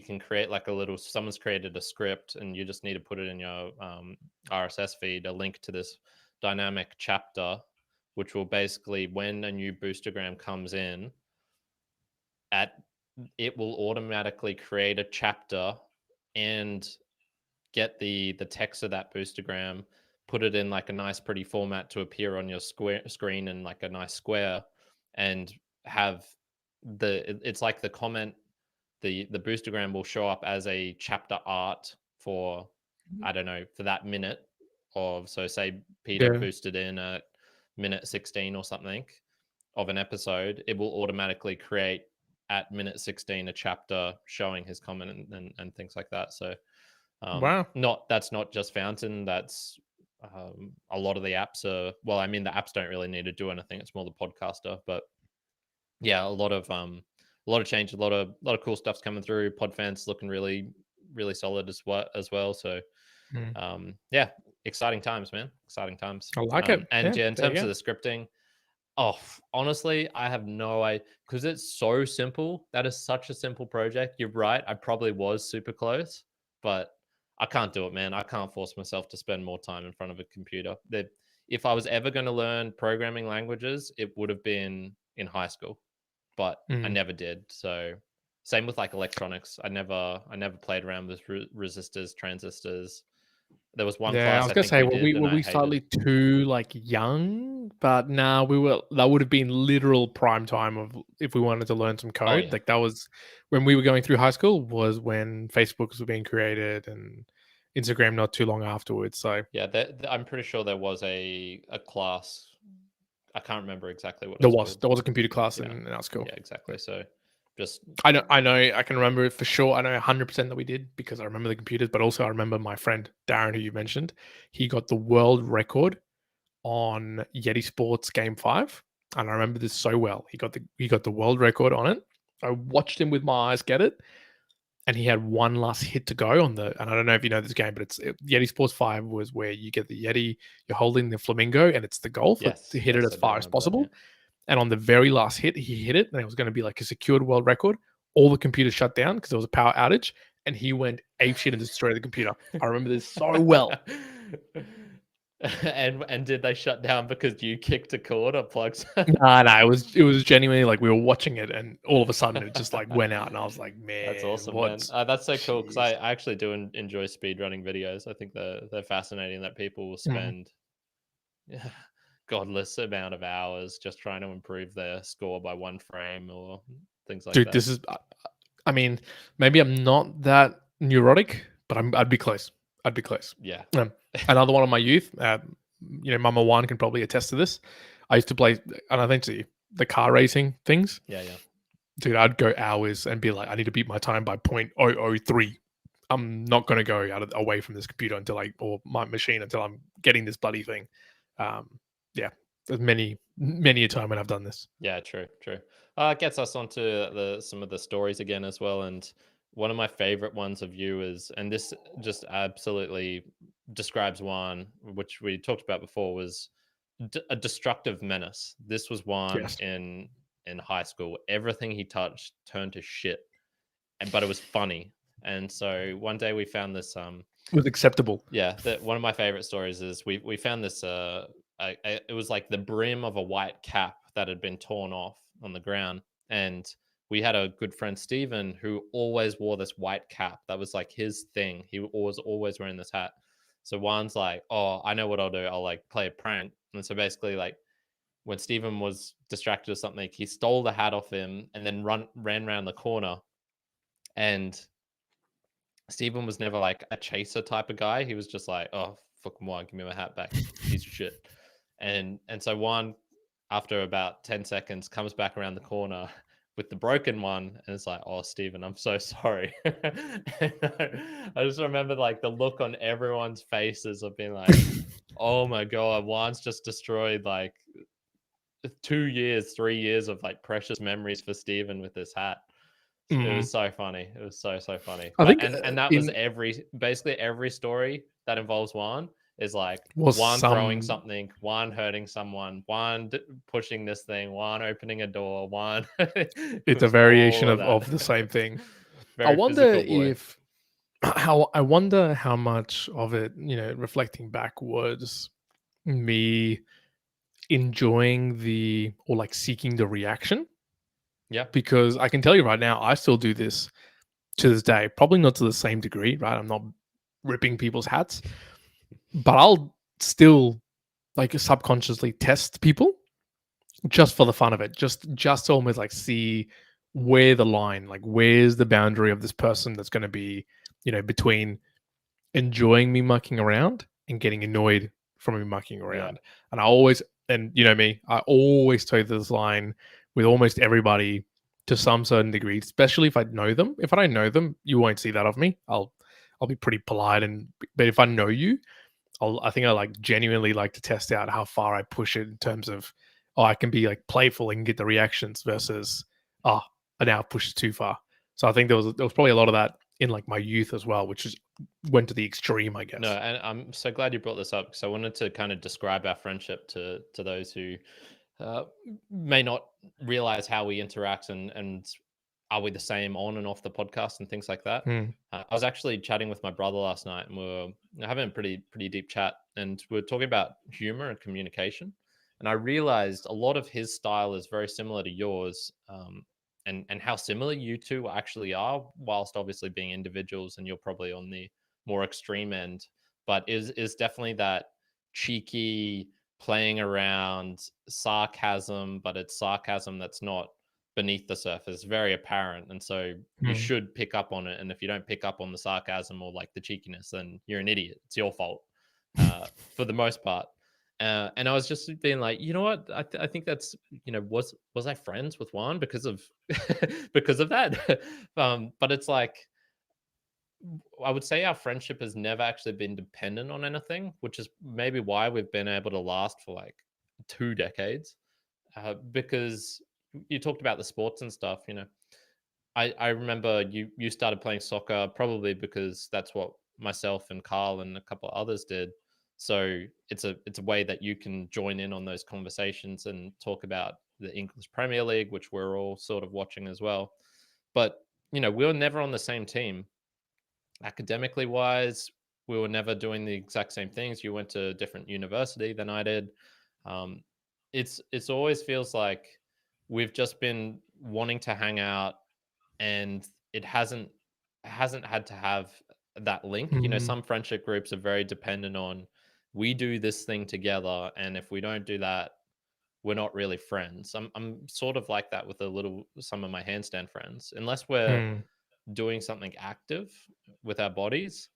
can create like a little, someone's created a script and you just need to put it in your RSS feed, a link to this dynamic chapter, which will basically, when a new boostergram comes in, it will automatically create a chapter and get the text of that boostergram, put it in like a nice pretty format to appear on your screen in like a nice square, and have it's like the comment, the boostergram will show up as a chapter art for, I don't know, for that minute of, so say Peter Yeah. boosted in at minute 16 or something of an episode, it will automatically create at minute 16 a chapter showing his comment and things like that. So Wow. that's not just Fountain, that's a lot of the apps are, well, I mean, the apps don't really need to do anything, it's more the podcaster, but yeah, a lot of change, a lot of cool stuff's coming through. Podfans looking really solid as well. So yeah, exciting times, man. Exciting times. I like it. And Yeah, in there you terms of go. the scripting, honestly, I have no idea, because it's so simple. That is such a simple project. You're right. I probably was super close, but I can't do it, man. I can't force myself to spend more time in front of a computer. If I was ever going to learn programming languages, it would have been in high school, but I never did. So same with like electronics. I never played around with resistors, transistors. There was one Yeah, I class was I gonna think say, we did and were I we hated. slightly too like young? But no, we were. That would have been literal prime time of if we wanted to learn some code. Yeah. Like that was when we were going through high school. Was when Facebooks were being created and Instagram not too long afterwards. So Yeah, I'm pretty sure there was a class. I can't remember exactly what there it's was called. there was a computer class Yeah, in our school. yeah, exactly. So just I know, I can remember it for sure. I know 100% that we did because I remember the computers, but also I remember my friend Darren, who you mentioned, he got the world record on Yeti Sports Game 5, and I remember this so well. He got the world record on it. I watched him with my eyes get it, and he had one last hit to go on the. And I don't know if you know this game, but Yeti Sports 5 was where you get the Yeti, you're holding the flamingo, and it's the goal to hit it as I do far as remember that, possible. yeah. And on the very last hit, he hit it, and it was going to be like a secured world record. All the computers shut down because there was a power outage, and he went apeshit and destroyed the computer. I remember this so well. And did they shut down because you kicked a cord or plugged? No, it was genuinely like we were watching it, and all of a sudden it just like went out, and I was like, That's man, awesome, man. what's That's so cool because jeez. I actually do enjoy speedrunning videos. I think they're fascinating that people will Mm. spend godless amount of hours just trying to improve their score by one frame or things like Dude, that. this is. I mean, maybe I'm not that neurotic, but I'd be close. I'd be close. Yeah. Another one of my youth, Mama Juan can probably attest to this. I used to play, and I think the car racing things. Yeah. Dude, I'd go hours and be like, I need to beat my time by 0.003. I'm not going to go away from this computer or my machine until I'm getting this bloody thing. Yeah, there's many a time when I've done this. Yeah, true. It gets us onto some of the stories again as well. And one of my favorite ones of you is, and this just absolutely describes Juan, which we talked about before, was a destructive menace. This was Juan Yes. in high school. Everything he touched turned to shit, but it was funny. And so one day we found this. It was acceptable. Yeah, one of my favorite stories is we found this. It was like the brim of a white cap that had been torn off on the ground, and we had a good friend Steven who always wore this white cap. That was like his thing. He was always wearing this hat. So Juan's like, oh, I know what I'll do. I'll like play a prank. And so basically, like, when Steven was distracted or something, he stole the hat off him and then ran around the corner. And Steven was never like a chaser type of guy. He was just like, oh, fucking Juan, give me my hat back, piece of shit. And so Juan, after about 10 seconds, comes back around the corner with the broken one, and it's like, oh, Steven, I'm so sorry. I just remember like the look on everyone's faces of being like, oh my God, Juan's just destroyed like 2 years, 3 years of like precious memories for Steven with this hat. It was so funny. It was so funny. I But think and that was basically every story that involves Juan is like was Juan throwing some something, Juan hurting someone, Juan pushing this thing, Juan opening a door, Juan. it's a variation all of the same thing. I Very wonder physical boy. if I wonder how much of it, reflecting backwards, me enjoying or like seeking the reaction. Yeah. Because I can tell you right now, I still do this to this day. Probably not to the same degree, right? I'm not ripping people's hats, but I'll still like subconsciously test people just for the fun of it. Just to almost like see where the line, like where's the boundary of this person that's going to be, between enjoying me mucking around and getting annoyed from me mucking around. And and you know me, I always toe this line with almost everybody to some certain degree, especially if I know them. If I don't know them, you won't see that of me. I'll be pretty polite, but if I know you, I think I like genuinely like to test out how far I push it in terms of, I can be like playful and get the reactions versus, I now push it too far. So I think there was probably a lot of that in like my youth as well, which went to the extreme, I guess. No, and I'm so glad you brought this up because I wanted to kind of describe our friendship to those who may not realize how we interact and are we the same on and off the podcast and things like that. I was actually chatting with my brother last night, and we were having a pretty deep chat, and we are talking about humor and communication. And I realized a lot of his style is very similar to yours, and how similar you two actually are, whilst obviously being individuals, and you're probably on the more extreme end, but is definitely that cheeky playing around sarcasm, but it's sarcasm that's not beneath the surface, very apparent. And so you should pick up on it. And if you don't pick up on the sarcasm or like the cheekiness, then you're an idiot. It's your fault for the most part. And I was just being like, you know what? I think that's, was I friends with Juan because of because of that? But it's like, I would say our friendship has never actually been dependent on anything, which is maybe why we've been able to last for like 2 decades. Because you talked about the sports and stuff, I remember you started playing soccer probably because that's what myself and Carl and a couple of others did. So it's a way that you can join in on those conversations and talk about the English Premier League, which we're all sort of watching as well. But we were never on the same team. Academically wise, we were never doing the exact same things. You went to a different university than I did. It's always feels like we've just been wanting to hang out, and it hasn't had to have that link. Some friendship groups are very dependent on, we do this thing together, and if we don't do that, we're not really friends. I'm sort of like that with some of my handstand friends. Unless we're doing something active with our bodies,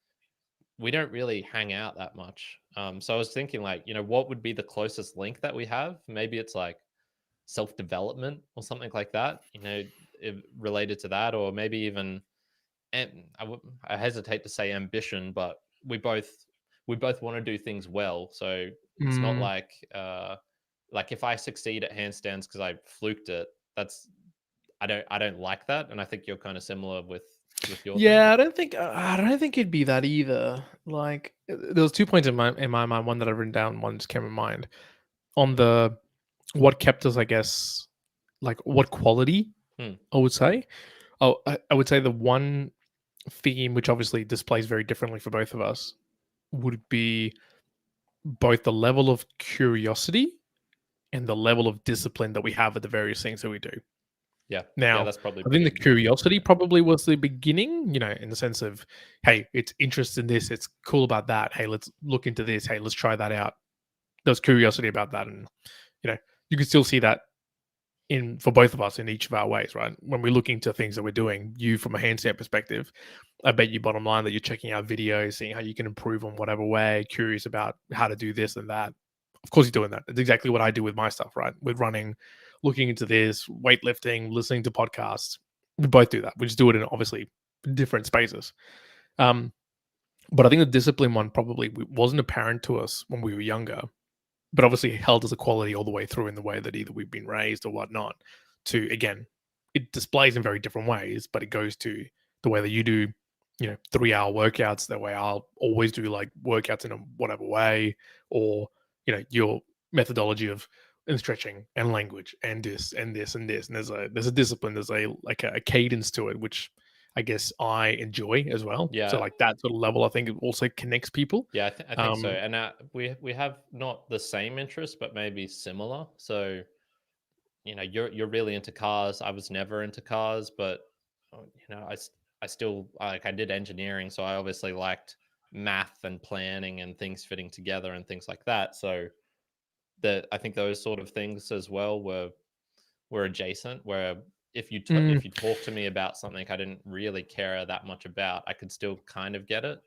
we don't really hang out that much. So I was thinking, like, what would be the closest link that we have? Maybe it's like self-development or something like that, related to that, or maybe even, and I hesitate to say ambition, but we both want to do things well. So it's not like if I succeed at handstands because I fluked it, I don't like that, and I think you're kind of similar with your thing. I don't think it'd be that either. Like, there was 2 points in my mind. One that I've written down, one just came in mind. On the what kept us, I guess, like what quality, I would say. I would say the one theme, which obviously displays very differently for both of us, would be both the level of curiosity and the level of discipline that we have at the various things that we do. Yeah. Now, That's probably I think the pretty. curiosity probably was the beginning, in the sense of, hey, it's interest in this, it's cool about that. Hey, let's look into this. Hey, let's try that out. There's curiosity about that, and you can still see that in for both of us in each of our ways, right? When we're looking to things that we're doing, you from a handstand perspective, I bet you bottom line that you're checking out videos, seeing how you can improve on whatever way, curious about how to do this and that. Of course, you're doing that. It's exactly what I do with my stuff, right? With running, looking into this, weightlifting, listening to podcasts. We both do that. We just do it in obviously different spaces. Um, but I think the discipline one probably wasn't apparent to us when we were younger, but obviously held as a quality all the way through in the way that either we've been raised or whatnot. To again, it displays in very different ways, but it goes to the way that you do, 3 hour workouts. That way, I'll always do like workouts in a whatever way, or your methodology of and stretching and language and this and this and this. And there's a discipline, there's a cadence to it, which I guess I enjoy as well. So Yeah. like that sort of level, I think it also connects people. Yeah, I think so. And we have not the same interests, but maybe similar. So you're really into cars. I was never into cars, but I still like I did engineering, so I obviously liked math and planning and things fitting together and things like that. So I think those sort of things as well were adjacent. Where if you talk to me about something I didn't really care that much about, I could still kind of get it.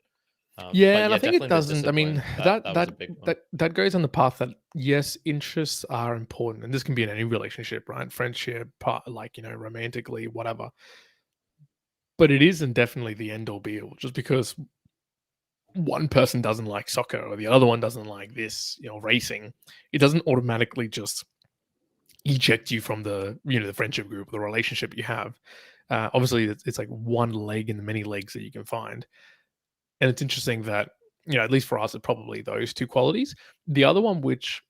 Yeah, But and I yeah, think it definitely the doesn't. I mean, discipline that was a that big one. that goes on the path that yes, interests are important, and this can be in any relationship, right? Friendship, like romantically, whatever. But it isn't definitely the end all be all. Just because one person doesn't like soccer or the other one doesn't like this, racing, it doesn't automatically just eject you from the friendship group, the relationship you have. Obviously, it's like one leg in the many legs that you can find. And it's interesting that, at least for us, it's probably those two qualities. The other one, which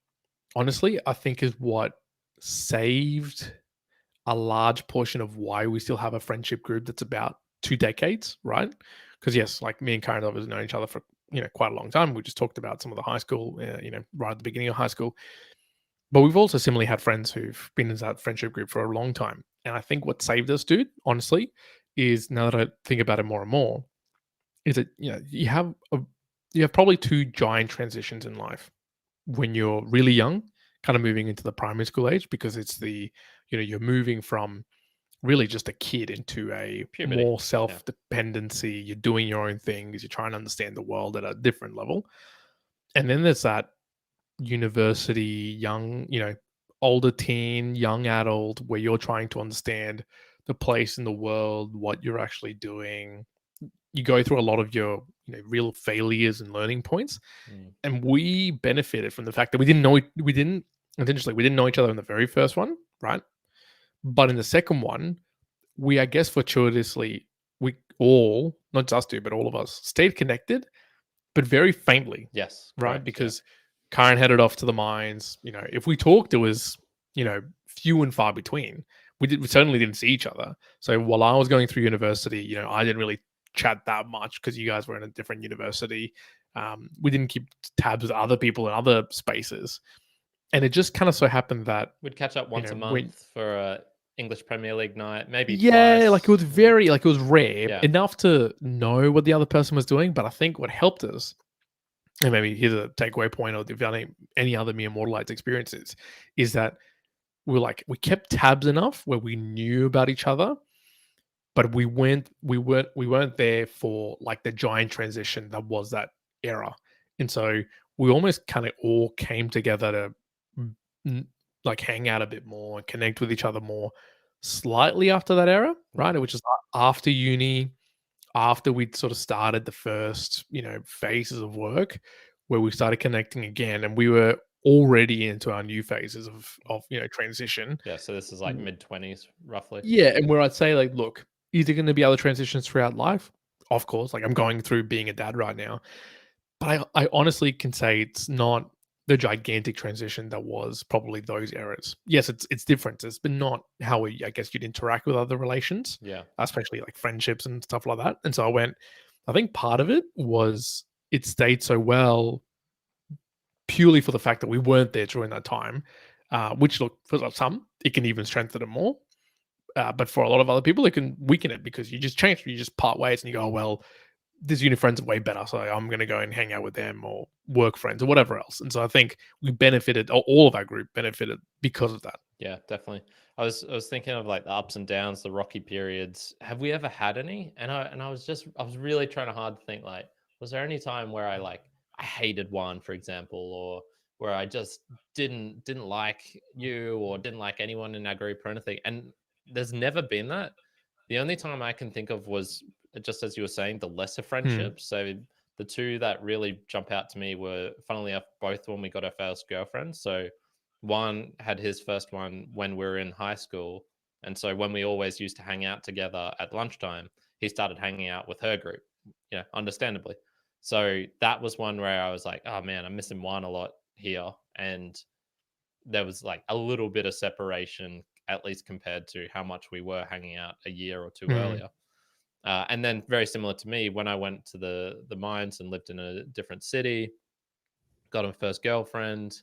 honestly, I think is what saved a large portion of why we still have a friendship group that's about 2 decades, right? Because yes, like me and Kyrin have known each other for quite a long time. We just talked about some of the high school, right at the beginning of high school. But we've also similarly had friends who've been in that friendship group for a long time. And I think what saved us, dude, honestly, is now that I think about it more and more, is that you have probably two giant transitions in life when you're really young, kind of moving into the primary school age, because it's you're moving from really just a kid into a Puberty. more self-dependency. You're doing your own things, you're trying to understand the world at a different level. And then there's that university, young, older teen, young adult, where you're trying to understand the place in the world, what you're actually doing. You go through a lot of your real failures and learning points. And we benefited from the fact that we didn't know each other in the very first one, right? But in the second one, we, I guess, fortuitously, we all, not just you, but all of us, stayed connected, but very faintly. Yes, right? correct, Because Kyrin headed off to the mines. If we talked, it was few and far between. We certainly didn't see each other. So while I was going through university, I didn't really chat that much because you guys were in a different university. We didn't keep tabs with other people in other spaces, and it just kind of so happened that we'd catch up once a when month for a English Premier League night, maybe yeah, twice. like it was very like it was rare Yeah. enough to know what the other person was doing. But I think what helped us, and maybe here's a takeaway point, or if you have any other mere mortalized experiences, is that we kept tabs enough where we knew about each other, but we weren't there for like the giant transition that was that era. And so we almost kind of all came together to like hang out a bit more and connect with each other more slightly after that era, right? Which is after uni, after we'd sort of started the first, phases of work, where we started connecting again, and we were already into our new phases of transition. Yeah, so this is like mid-20s, roughly. Yeah, and where I'd say, like, look, is there going to be other transitions throughout life? Of course, like I'm going through being a dad right now, but I honestly can say it's not the gigantic transition that was probably those eras. Yes, it's differences, but not how I guess you'd interact with other relations, Yeah. especially like friendships and stuff like that. And so I think part of it was it stayed so well purely for the fact that we weren't there during that time, which look, for some, it can even strengthen it more. But for a lot of other people, it can weaken it because you just change, you just part ways, and you go, oh, well, this uni friends are way better, so I'm going to go and hang out with them, or work friends or whatever else. And so I think we benefited, or all of our group benefited because of that. Yeah, definitely. I was thinking of like the ups and downs, the rocky periods. Have we ever had any? And I was really trying hard to think like, was there any time where I hated one, for example, or where I just didn't like you or didn't like anyone in our group or anything? And there's never been that. The only time I can think of was just as you were saying, the lesser friendships. So the two that really jump out to me were, funnily enough, both when we got our first girlfriends. So one had his first one when we were in high school. And so when we always used to hang out together at lunchtime, he started hanging out with her group, understandably. So that was one where I was like, oh man, I'm missing Juan a lot here. And there was like a little bit of separation, at least compared to how much we were hanging out a year or two earlier. And then very similar to me, when I went to the mines and lived in a different city, got a first girlfriend.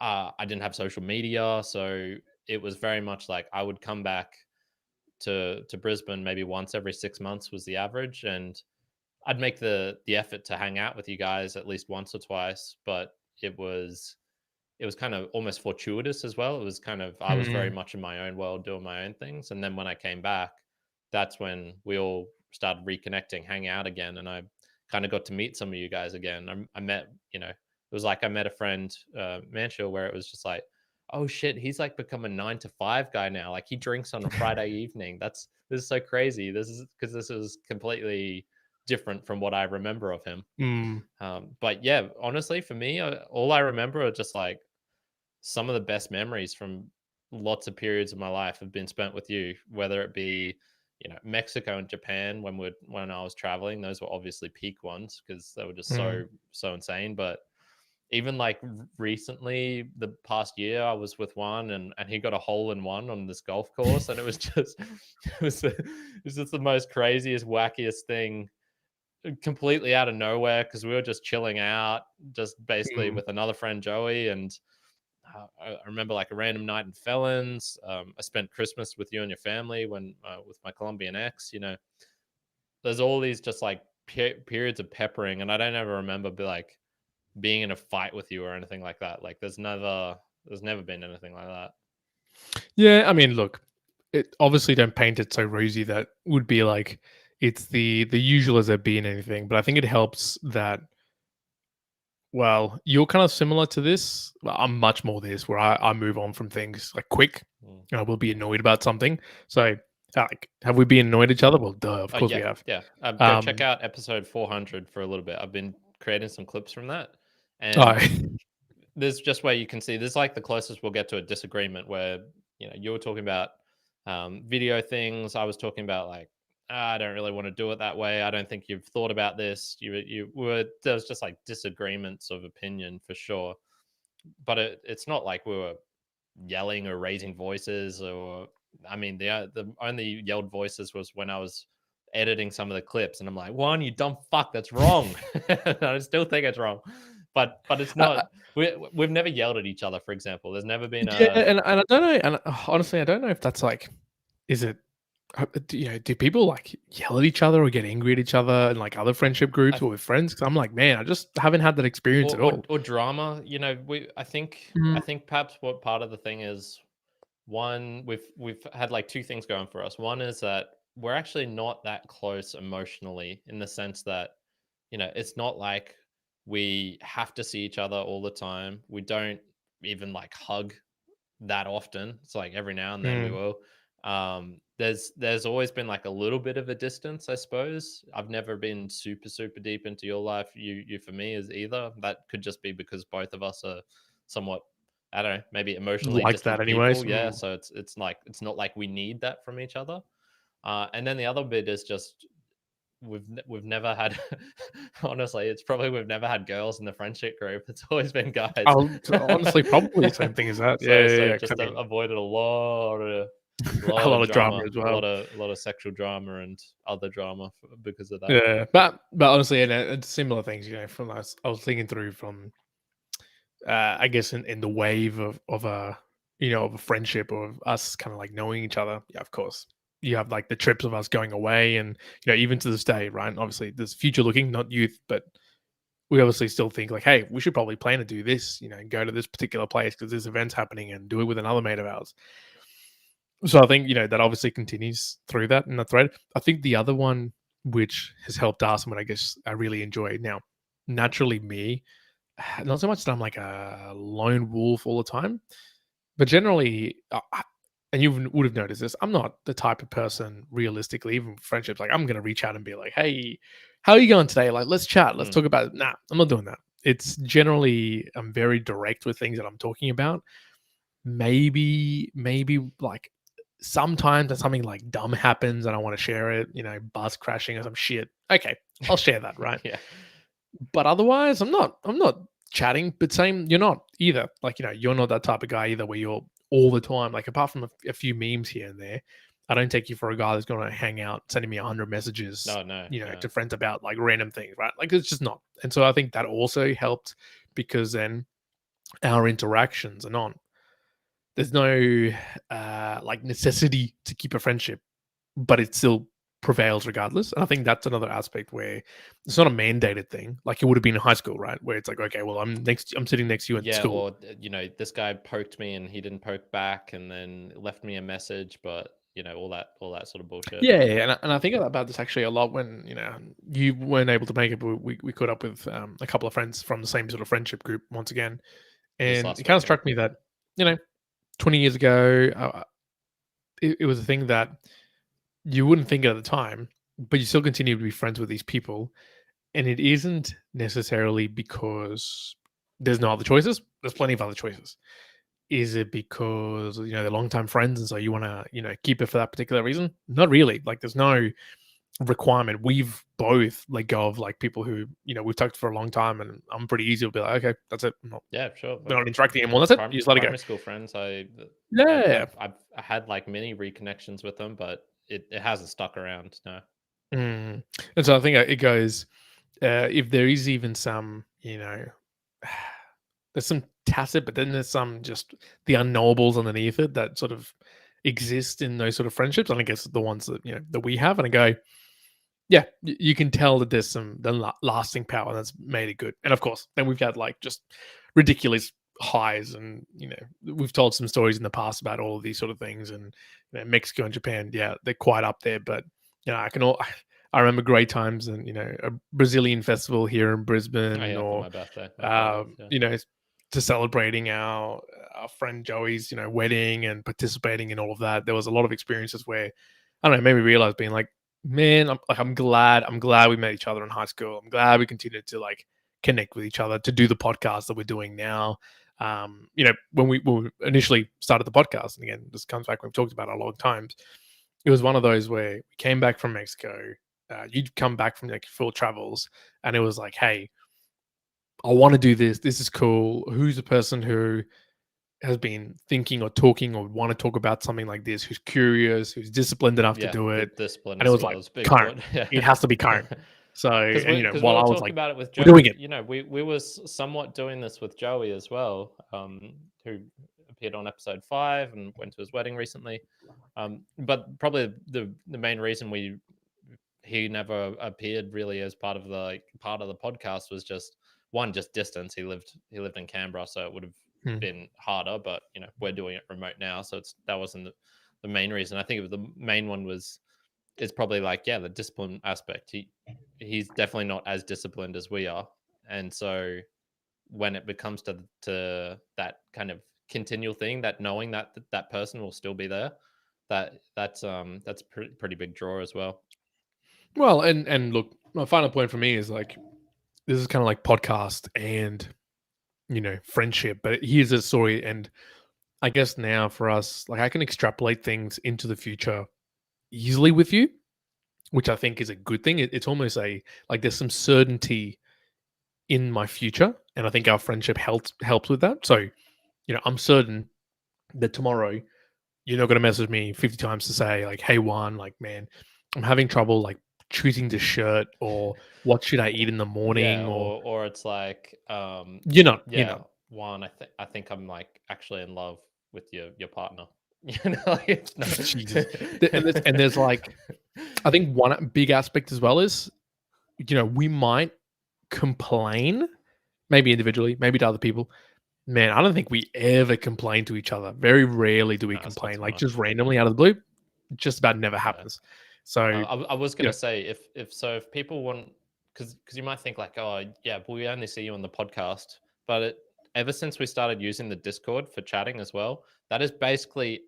I didn't have social media, so it was very much like I would come back to Brisbane maybe once every 6 months was the average, and I'd make the effort to hang out with you guys at least once or twice. But it was kind of almost fortuitous as well. It was kind of, I was very much in my own world doing my own things, and then when I came back, that's when we all started reconnecting, hang out again, and I kind of got to meet some of you guys again. I met, it was like I met a friend, Manshil, where it was just like, oh shit, he's like become a 9 to 5 guy now. Like he drinks on a Friday evening. This is so crazy. This is because this is completely different from what I remember of him. But yeah, honestly, for me, all I remember are just like some of the best memories from lots of periods of my life have been spent with you, whether it be Mexico and Japan when I was traveling. Those were obviously peak ones because they were just so insane. But even like recently, the past year, I was with Juan, and he got a hole in one on this golf course, and it was just it was just the most craziest, wackiest thing, completely out of nowhere, because we were just chilling out, just basically with another friend, Joey. And I remember like a random night in Felons. I spent Christmas with you and your family when with my Colombian ex. There's all these just like periods of peppering, and I don't ever remember being in a fight with you or anything like that. Like there's never been anything like that. Yeah, I mean, look, it obviously don't paint it so rosy that would be like it's the usual as there being anything, but I think it helps that. Well, you're kind of similar to this. Well, I'm much more this, where I move on from things like quick. I will be annoyed about something. So, like, have we been annoyed at each other? Well, duh, of course we have. Yeah. Go check out episode 400 for a little bit. I've been creating some clips from that, and Oh, there's just where you can see this is like the closest we'll get to a disagreement where you were talking about video things. I was talking about like, I don't really want to do it that way. I don't think you've thought about this. There was just like disagreements of opinion for sure, but it's not like we were yelling or raising voices. Or I mean, the only yelled voices was when I was editing some of the clips, and I'm like, Juan, you dumb fuck, that's wrong. I still think it's wrong, but it's not. We've never yelled at each other, for example. There's never been yeah, and I don't know, and honestly, I don't know if that's like, is it? Do people like yell at each other or get angry at each other in like other friendship groups or with friends? Because I'm like, man, I just haven't had that experience at all. Or drama. I think perhaps what part of the thing is, one, we've had like two things going for us. One is that we're actually not that close emotionally, in the sense that it's not like we have to see each other all the time. We don't even like hug that often. It's like every now and then we will. There's always been like a little bit of a distance, I suppose. I've never been super deep into your life. You for me is either. That could just be because both of us are somewhat, I don't know, maybe emotionally Like distant that anyways. people. Yeah, so it's not like we need that from each other. And then the other bit is just we've never had honestly, it's probably we've never had girls in the friendship group. It's always been guys. Honestly, probably the same thing as that. So just avoided a lot of a lot of drama as well. a lot of sexual drama and other drama because of that. Yeah, but honestly, and it's similar things. From I was thinking through from, I guess in the wave of of a friendship or of us kind of like knowing each other, yeah, of course. You have like the trips of us going away, and even to this day, right? Obviously, there's future looking, not youth, but we obviously still think like, hey, we should probably plan to do this, and go to this particular place because this event's happening, and do it with another mate of ours. So I think that obviously continues through that in the thread. I think the other one which has helped us, and what I guess I really enjoy now, naturally me, not so much that I'm like a lone wolf all the time, but generally, and you would have noticed this, I'm not the type of person, realistically, even friendships, like I'm going to reach out and be like, hey, how are you going today? Like, let's chat. Let's talk about it. Nah, I'm not doing that. It's generally, I'm very direct with things that I'm talking about. Maybe like sometimes when something like dumb happens and I want to share it, bus crashing or some shit. Okay, I'll share that, right? Yeah. But otherwise, I'm not chatting. But same, you're not either. Like, you're not that type of guy either where you're all the time. Like, apart from a few memes here and there, I don't take you for a guy that's going to hang out sending me 100 messages, No. to friends about like random things, right? Like, it's just not. And so I think that also helped, because then our interactions are not. There's no like necessity to keep a friendship, but it still prevails regardless. And I think that's another aspect where it's not a mandated thing, like it would have been in high school, right? Where it's like, okay, well, I'm sitting next to you at Yeah, school. or this guy poked me and he didn't poke back, and then left me a message, but all that sort of bullshit. Yeah, and I think about this actually a lot when you weren't able to make it, but we caught up with a couple of friends from the same sort of friendship group once again, This and last it kind of weekend. struck me that 20 years ago, it was a thing that you wouldn't think at the time, but you still continue to be friends with these people. And it isn't necessarily because there's no other choices. There's plenty of other choices. Is it because they're longtime friends and so you want to keep it for that particular reason? Not really. Like, there's no requirement. We've both let go of like people who we've talked for a long time, and I'm pretty easy to be like, okay, that's it. Yeah, sure. We're not interacting anymore. That's it. You just let it go. Primary school friends. Yeah. I've had like many reconnections with them, but it hasn't stuck around. No. Mm. And so I think it goes. If there is even some, there's some tacit, but then there's some just the unknowables underneath it that sort of exist in those sort of friendships. And I guess the ones that that we have, and I go, yeah, you can tell that there's some lasting power that's made it good. And of course, then we've had like just ridiculous highs, and we've told some stories in the past about all of these sort of things, and Mexico and Japan, yeah, they're quite up there. But I remember great times, and a Brazilian festival here in Oh Brisbane, yeah, for or my birthday. My 30th, yeah. to celebrating our friend Joey's wedding and participating in all of that. There was a lot of experiences where I don't know, it made me realize being like, man, I'm glad we met each other in high school. I'm glad we continued to like connect with each other to do the podcast that we're doing now. When we initially started the podcast, and again, this comes back when we've talked about it a lot of times. It was one of those where we came back from Mexico. You'd come back from like full travels, and it was like, hey, I want to do this. This is cool. Who's the person who has been thinking or talking or want to talk about something like this? Who's curious? Who's disciplined enough to Yeah, do it? discipline And it as was well like, is a big Kyrin. one. Yeah. It has to be Kyrin. So, Because and we while were I was talking like, about it with we're Joey. doing it. We were somewhat doing this with Joey as well, who appeared on episode 5 and went to his wedding recently. But probably the main reason he never appeared really as part of the podcast was just distance. He lived in Canberra, so it would have been harder. But we're doing it remote now, so that wasn't the main reason. I think the main one is probably like, yeah, the discipline aspect. He's definitely not as disciplined as we are, and so when it becomes to that kind of continual thing, that knowing that person will still be there, that's pretty big draw as well. Well, and look, my final point for me is like, this is kind of like podcast and friendship, but here's a story. And I guess now for us, like, I can extrapolate things into the future easily with you, which I think is a good thing. It's almost like there's some certainty in my future, and I think our friendship helps with that. So I'm certain that tomorrow you're not going to message me 50 times to say like, hey Juan, like, man, I'm having trouble like choosing the shirt, or what should I eat in the morning, Yeah, or or it's like you're not Juan, I think I'm like actually in love with your partner. You know, like, it's not... Jesus. And there's like, I think one big aspect as well is, we might complain, maybe individually, maybe to other people. Man, I don't think we ever complain to each other. Very rarely do we No, it's not complain, so like much. just randomly out of the blue. Just about never Yeah. happens. So I was gonna say, if people want, because you might think like, oh yeah, but we only see you on the podcast, but ever since we started using the Discord for chatting as well, that is basically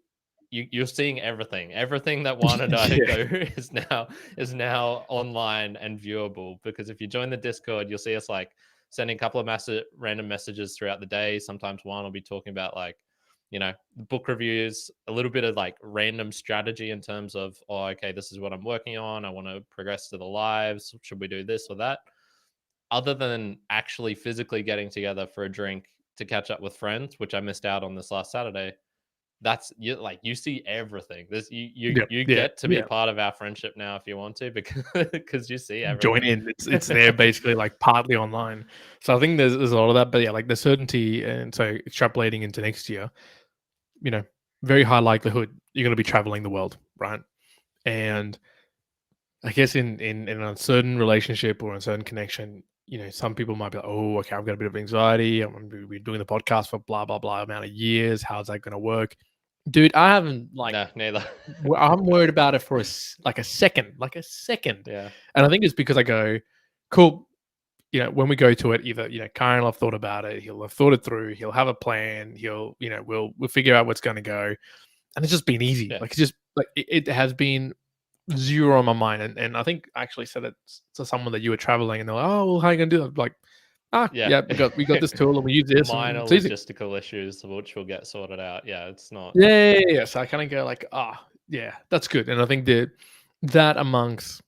you're seeing everything that Juan and I go is now online and viewable, because if you join the Discord, you'll see us like sending a couple of random messages throughout the day. Sometimes Juan will be talking about like, book reviews, a little bit of like random strategy in terms of, oh, okay, this is what I'm working on. I want to progress to the lives. Should we do this or that? Other than actually physically getting together for a drink to catch up with friends, which I missed out on this last Saturday, that's you see everything. This you get to be part of our friendship now if you want to, because you see everything. Join in. It's there basically like partly online. So I think there's a lot of that, but yeah, like the certainty, and so extrapolating into next year, very high likelihood you're going to be traveling the world, right? And I guess in an uncertain relationship or a certain connection, some people might be like, oh, okay, I've got a bit of anxiety. I'm going to be doing the podcast for blah, blah, blah amount of years. How's that going to work? Dude, I haven't No, neither. I'm worried about it for a second. Yeah. And I think it's because I go, cool. When we go to it, either, Kyrin will have thought about it. He'll have thought it through. He'll have a plan. We'll figure out what's going to go. And it's just been easy. Yeah. Like, it's just like, it has been zero on my mind. And I think I actually said it to someone that you were traveling and they're like, oh, well, how are you going to do that? Like, yeah, we got this tool and we use this. Minor logistical issues, which will get sorted out. Yeah, it's not. Yeah. So I kind of go like, yeah, that's good. And I think that amongst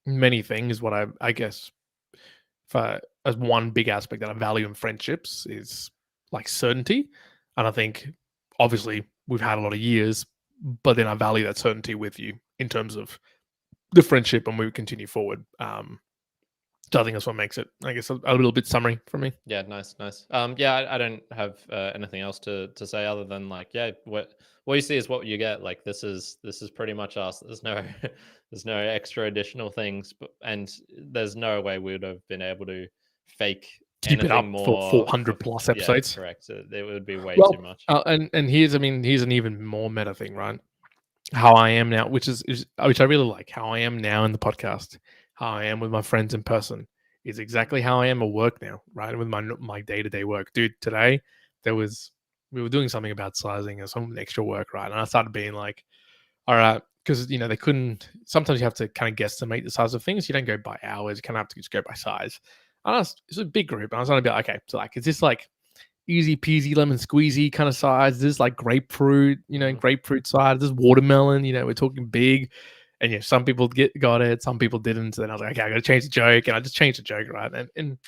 many things, what I guess as one big aspect that I value in friendships is like certainty. And I think obviously we've had a lot of years, but then I value that certainty with you in terms of the friendship and we continue forward. So I think that's what makes it, I guess, a little bit summary for me. Yeah, nice. Yeah, I don't have anything else to say other than like, yeah, what you see is what you get. Like this is pretty much us. There's no there's no extra additional things, and there's no way we would have been able to fake Keep it up more for 400 plus episodes. Yeah, correct. It would be way too much. And here's an even more meta thing, right? How I am now, which I really like. How I am now in the podcast, how I am with my friends in person, is exactly how I am at work now, right? With my day-to-day work. Dude, today we were doing something about sizing or some extra work, right? And I started being like, all right, because they couldn't. Sometimes you have to kind of guesstimate the size of things. You don't go by hours. You kind of have to just go by size. And it's a big group, and I was trying to be like, okay, so like, is this like easy peasy lemon squeezy kind of size? This like grapefruit, grapefruit size. This watermelon, we're talking big. And some people got it, some people didn't. So then I was like, okay, I got to change the joke, and I just changed the joke, right? And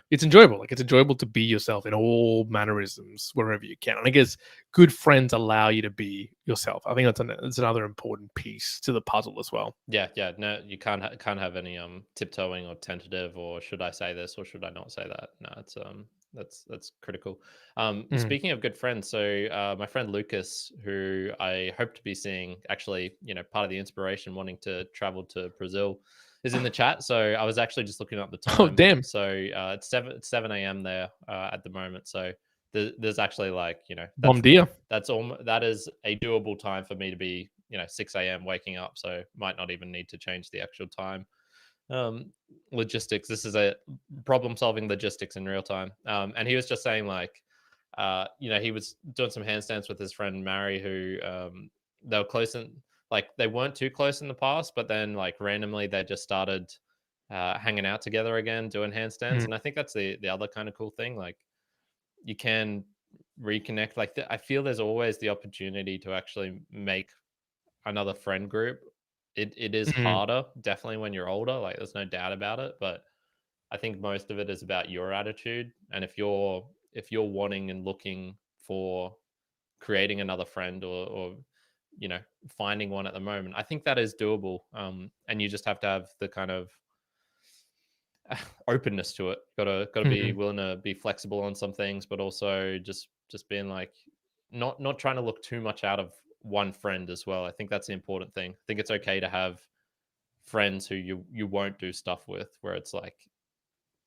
it's enjoyable. Like, it's enjoyable to be yourself in all mannerisms wherever you can. And I guess good friends allow you to be yourself. I think that's another important piece to the puzzle as well. Yeah. No, you can't have any tiptoeing or tentative, or should I say this or should I not say that? No, it's that's critical. Speaking of good friends, so my friend Lucas, who I hope to be seeing, actually, part of the inspiration wanting to travel to Brazil, is in the chat. So I was actually just looking up the time. Oh, damn. So it's 7 a.m. there at the moment. So there's actually like, that is a doable time for me to be 6 a.m. waking up. So might not even need to change the actual time. Logistics, this is a problem solving logistics in real time. And he was just saying like, he was doing some handstands with his friend Mary, who they were close in, like they weren't too close in the past, but then like randomly they just started hanging out together again, doing handstands. And I think that's the other kind of cool thing. Like you can reconnect. Like I feel there's always the opportunity to actually make another friend group. It is harder, definitely when you're older. Like there's no doubt about it. But I think most of it is about your attitude. And if you're wanting and looking for creating another friend or finding one at the moment, I think that is doable. And you just have to have the kind of openness to it. Gotta be willing to be flexible on some things, but also just being like, not trying to look too much out of one friend as well. I think that's the important thing. I think it's okay to have friends who you won't do stuff with, where it's like,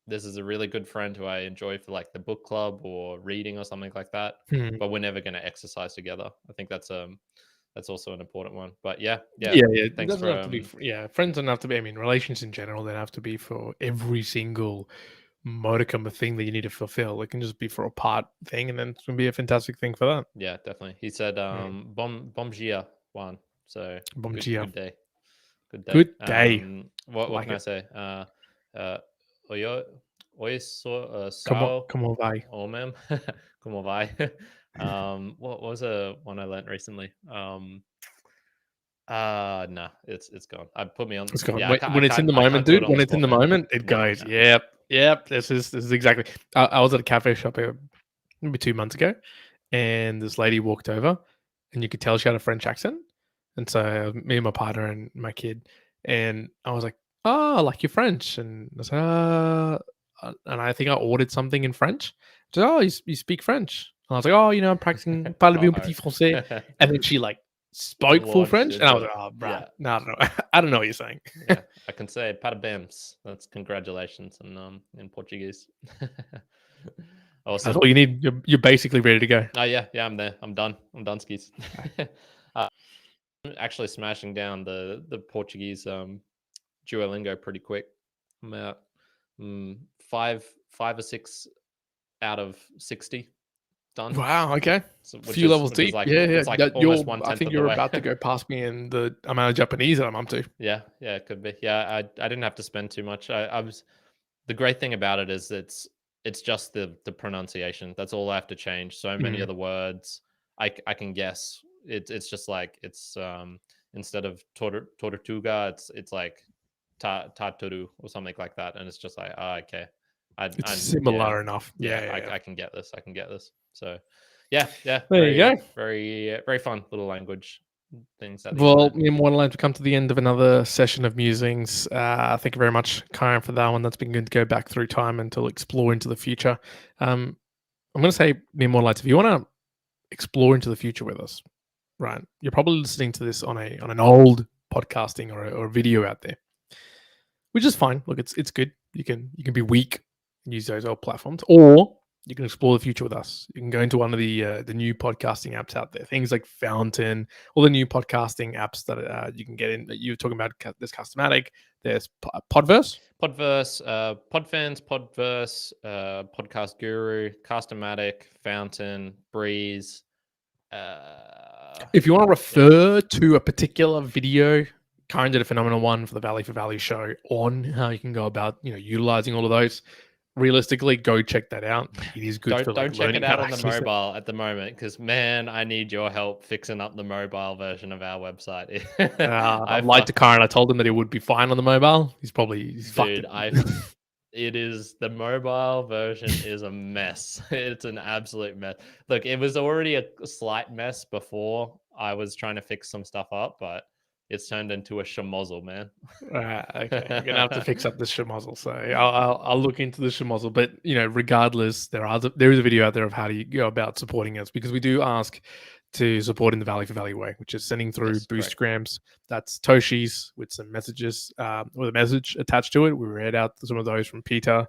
this is a really good friend who I enjoy for like the book club or reading or something like that, Hmm. but we're never going to exercise together. I think that's also an important one. But yeah. Yeah. It Thanks doesn't for have to be. Friends don't have to be. I mean, relations in general don't have to be for every single modicum of thing that you need to fulfill. It can just be for a part thing, and then it's gonna be a fantastic thing for that. yeah, definitely. He said bom dia Juan. So Bom good dia. good day. Good day. Good day. What Like can I it. say? Uh Oyo Como sao como vai? oh ma'am. Como vai? What was a one I learned recently? No, it's gone. I put me on. It's gone. Yeah, When it's in the I moment, can't do it dude. on When the it's in spot, the man. moment, it No, goes. no. Yep. This is exactly. I was at a cafe shop maybe 2 months ago, and this lady walked over, and you could tell she had a French accent. And so me and my partner and my kid, and I was like, "Oh, like you're French," and I said, and I think I ordered something in French. She said, "Oh, you speak French?" And I was like, "Oh, I'm practicing parler un petit français," Uh-oh. and then she like spoke full Launched French, and I was into like, it. "Oh, bruh, Yeah. no, I don't know. I don't know what you're saying." Yeah, I can say parabéns. That's congratulations in Portuguese. That's Awesome. all you need. You're basically ready to go. Oh yeah, I'm there. I'm done. I'm done skis. uh, I'm actually smashing down the Portuguese Duolingo pretty quick. I'm at five or six out of 60 done. Wow. Okay. So, A few levels deep. like Yeah. it's like That almost I 1/10 think of the you're way. about to go past me in the amount of Japanese that I'm up to. Yeah, it could be. Yeah, I didn't have to spend too much. I was the great thing about it is it's just the pronunciation. That's all I have to change. So many Mm. of the words I can guess. It's just like it's instead of tortuga, it's like tatoru or something like that, and it's just like okay, It's I'm yeah similar enough. Yeah. I can get this. I can get this. So yeah, There you go. very fun little language things at the end Well, there. me and Wonderland, to come to the end of another session of musings. Thank you very much, Kyrin, for that one. That's been good to go back through time and to explore into the future. I'm going to say, me and Wonderland, if you want to explore into the future with us, right? You're probably listening to this on an old podcasting or a video out there, which is fine. Look, it's good. You can be weak and use those old platforms, or you can explore the future with us. You can go into one of the new podcasting apps out there, things like Fountain, all the new podcasting apps that you can get in. That you're talking about, there's Customatic, there's Podverse. Podfans, Podverse, Podcast Guru, Castomatic, Fountain, Breeze. If you want to refer to a particular video, Kyrin did a phenomenal one for the Value for Value show on how you can go about utilizing all of those. Realistically, go check that out. It is good for Don't check learning it how out to on the access it. mobile at the moment because man, I need your help fixing up the mobile version of our website. I lied to Kyrin. I told him that it would be fine on the mobile. He's fucked Dude, it. it is the mobile version is a mess. It's an absolute mess. Look, it was already a slight mess before I was trying to fix some stuff up, but it's turned into a schmozzle, man. Okay, you're gonna have to fix up this schmozzle. So I'll look into the schmozzle. But regardless, there is a video out there of how do you go about supporting us, because we do ask to support in the value for value way, which is sending through Yes, correct. Boostagrams. That's Toshis with some messages, with a message attached to it. We read out some of those from Petar.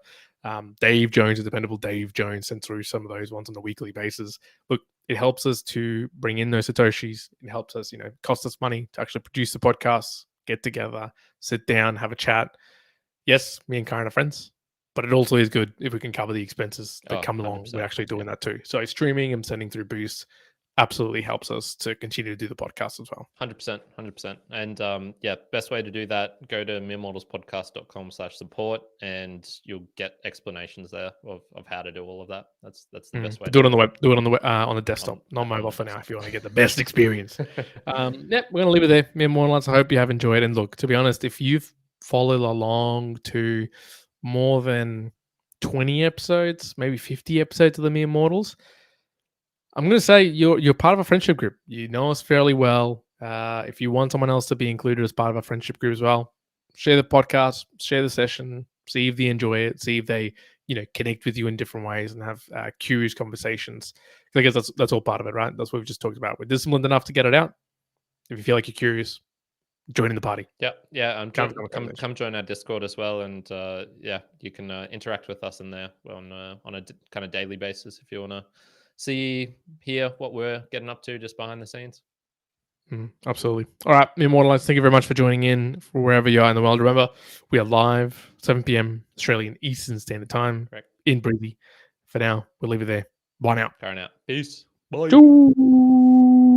Dave Jones, the dependable Dave Jones, sent through some of those ones on a weekly basis. Look, it helps us to bring in those Satoshis. It helps us, cost us money to actually produce the podcasts, get together, sit down, have a chat. Yes, me and Kyrin are friends, but it also is good if we can cover the expenses that come along. 100%. We're actually doing that too. So streaming and sending through Boost absolutely helps us to continue to do the podcast as well. 100%. And best way to do that, go to meremortalspodcast.com/support and you'll get explanations there of how to do all of that. That's the best way. Do it on the web. Do it on the desktop, not on mobile the for now. desktop. If you want to get the best experience. We're gonna leave it there. Me and Morlands, I hope you have enjoyed. And look, to be honest, if you've followed along to more than 20 episodes, maybe 50 episodes of the Mere Mortals, I'm going to say you're part of a friendship group. You know us fairly well. If you want someone else to be included as part of a friendship group as well, share the podcast, share the session, see if they enjoy it, see if they connect with you in different ways and have curious conversations. I guess that's all part of it, right? That's what we've just talked about. We're disciplined enough to get it out. If you feel like you're curious, join in the party. Yeah. Come Come join our Discord as well, and you can interact with us in there on a kind of daily basis if you want to hear what we're getting up to just behind the scenes. Absolutely. All right, Immortalized, thank you very much for joining in for wherever you are in the world. Remember, we are live 7 p.m. Australian Eastern Standard Time. Correct. In Breezy. For now, we'll leave it there. Bye now. Kyrin out. Peace. Bye. Choo.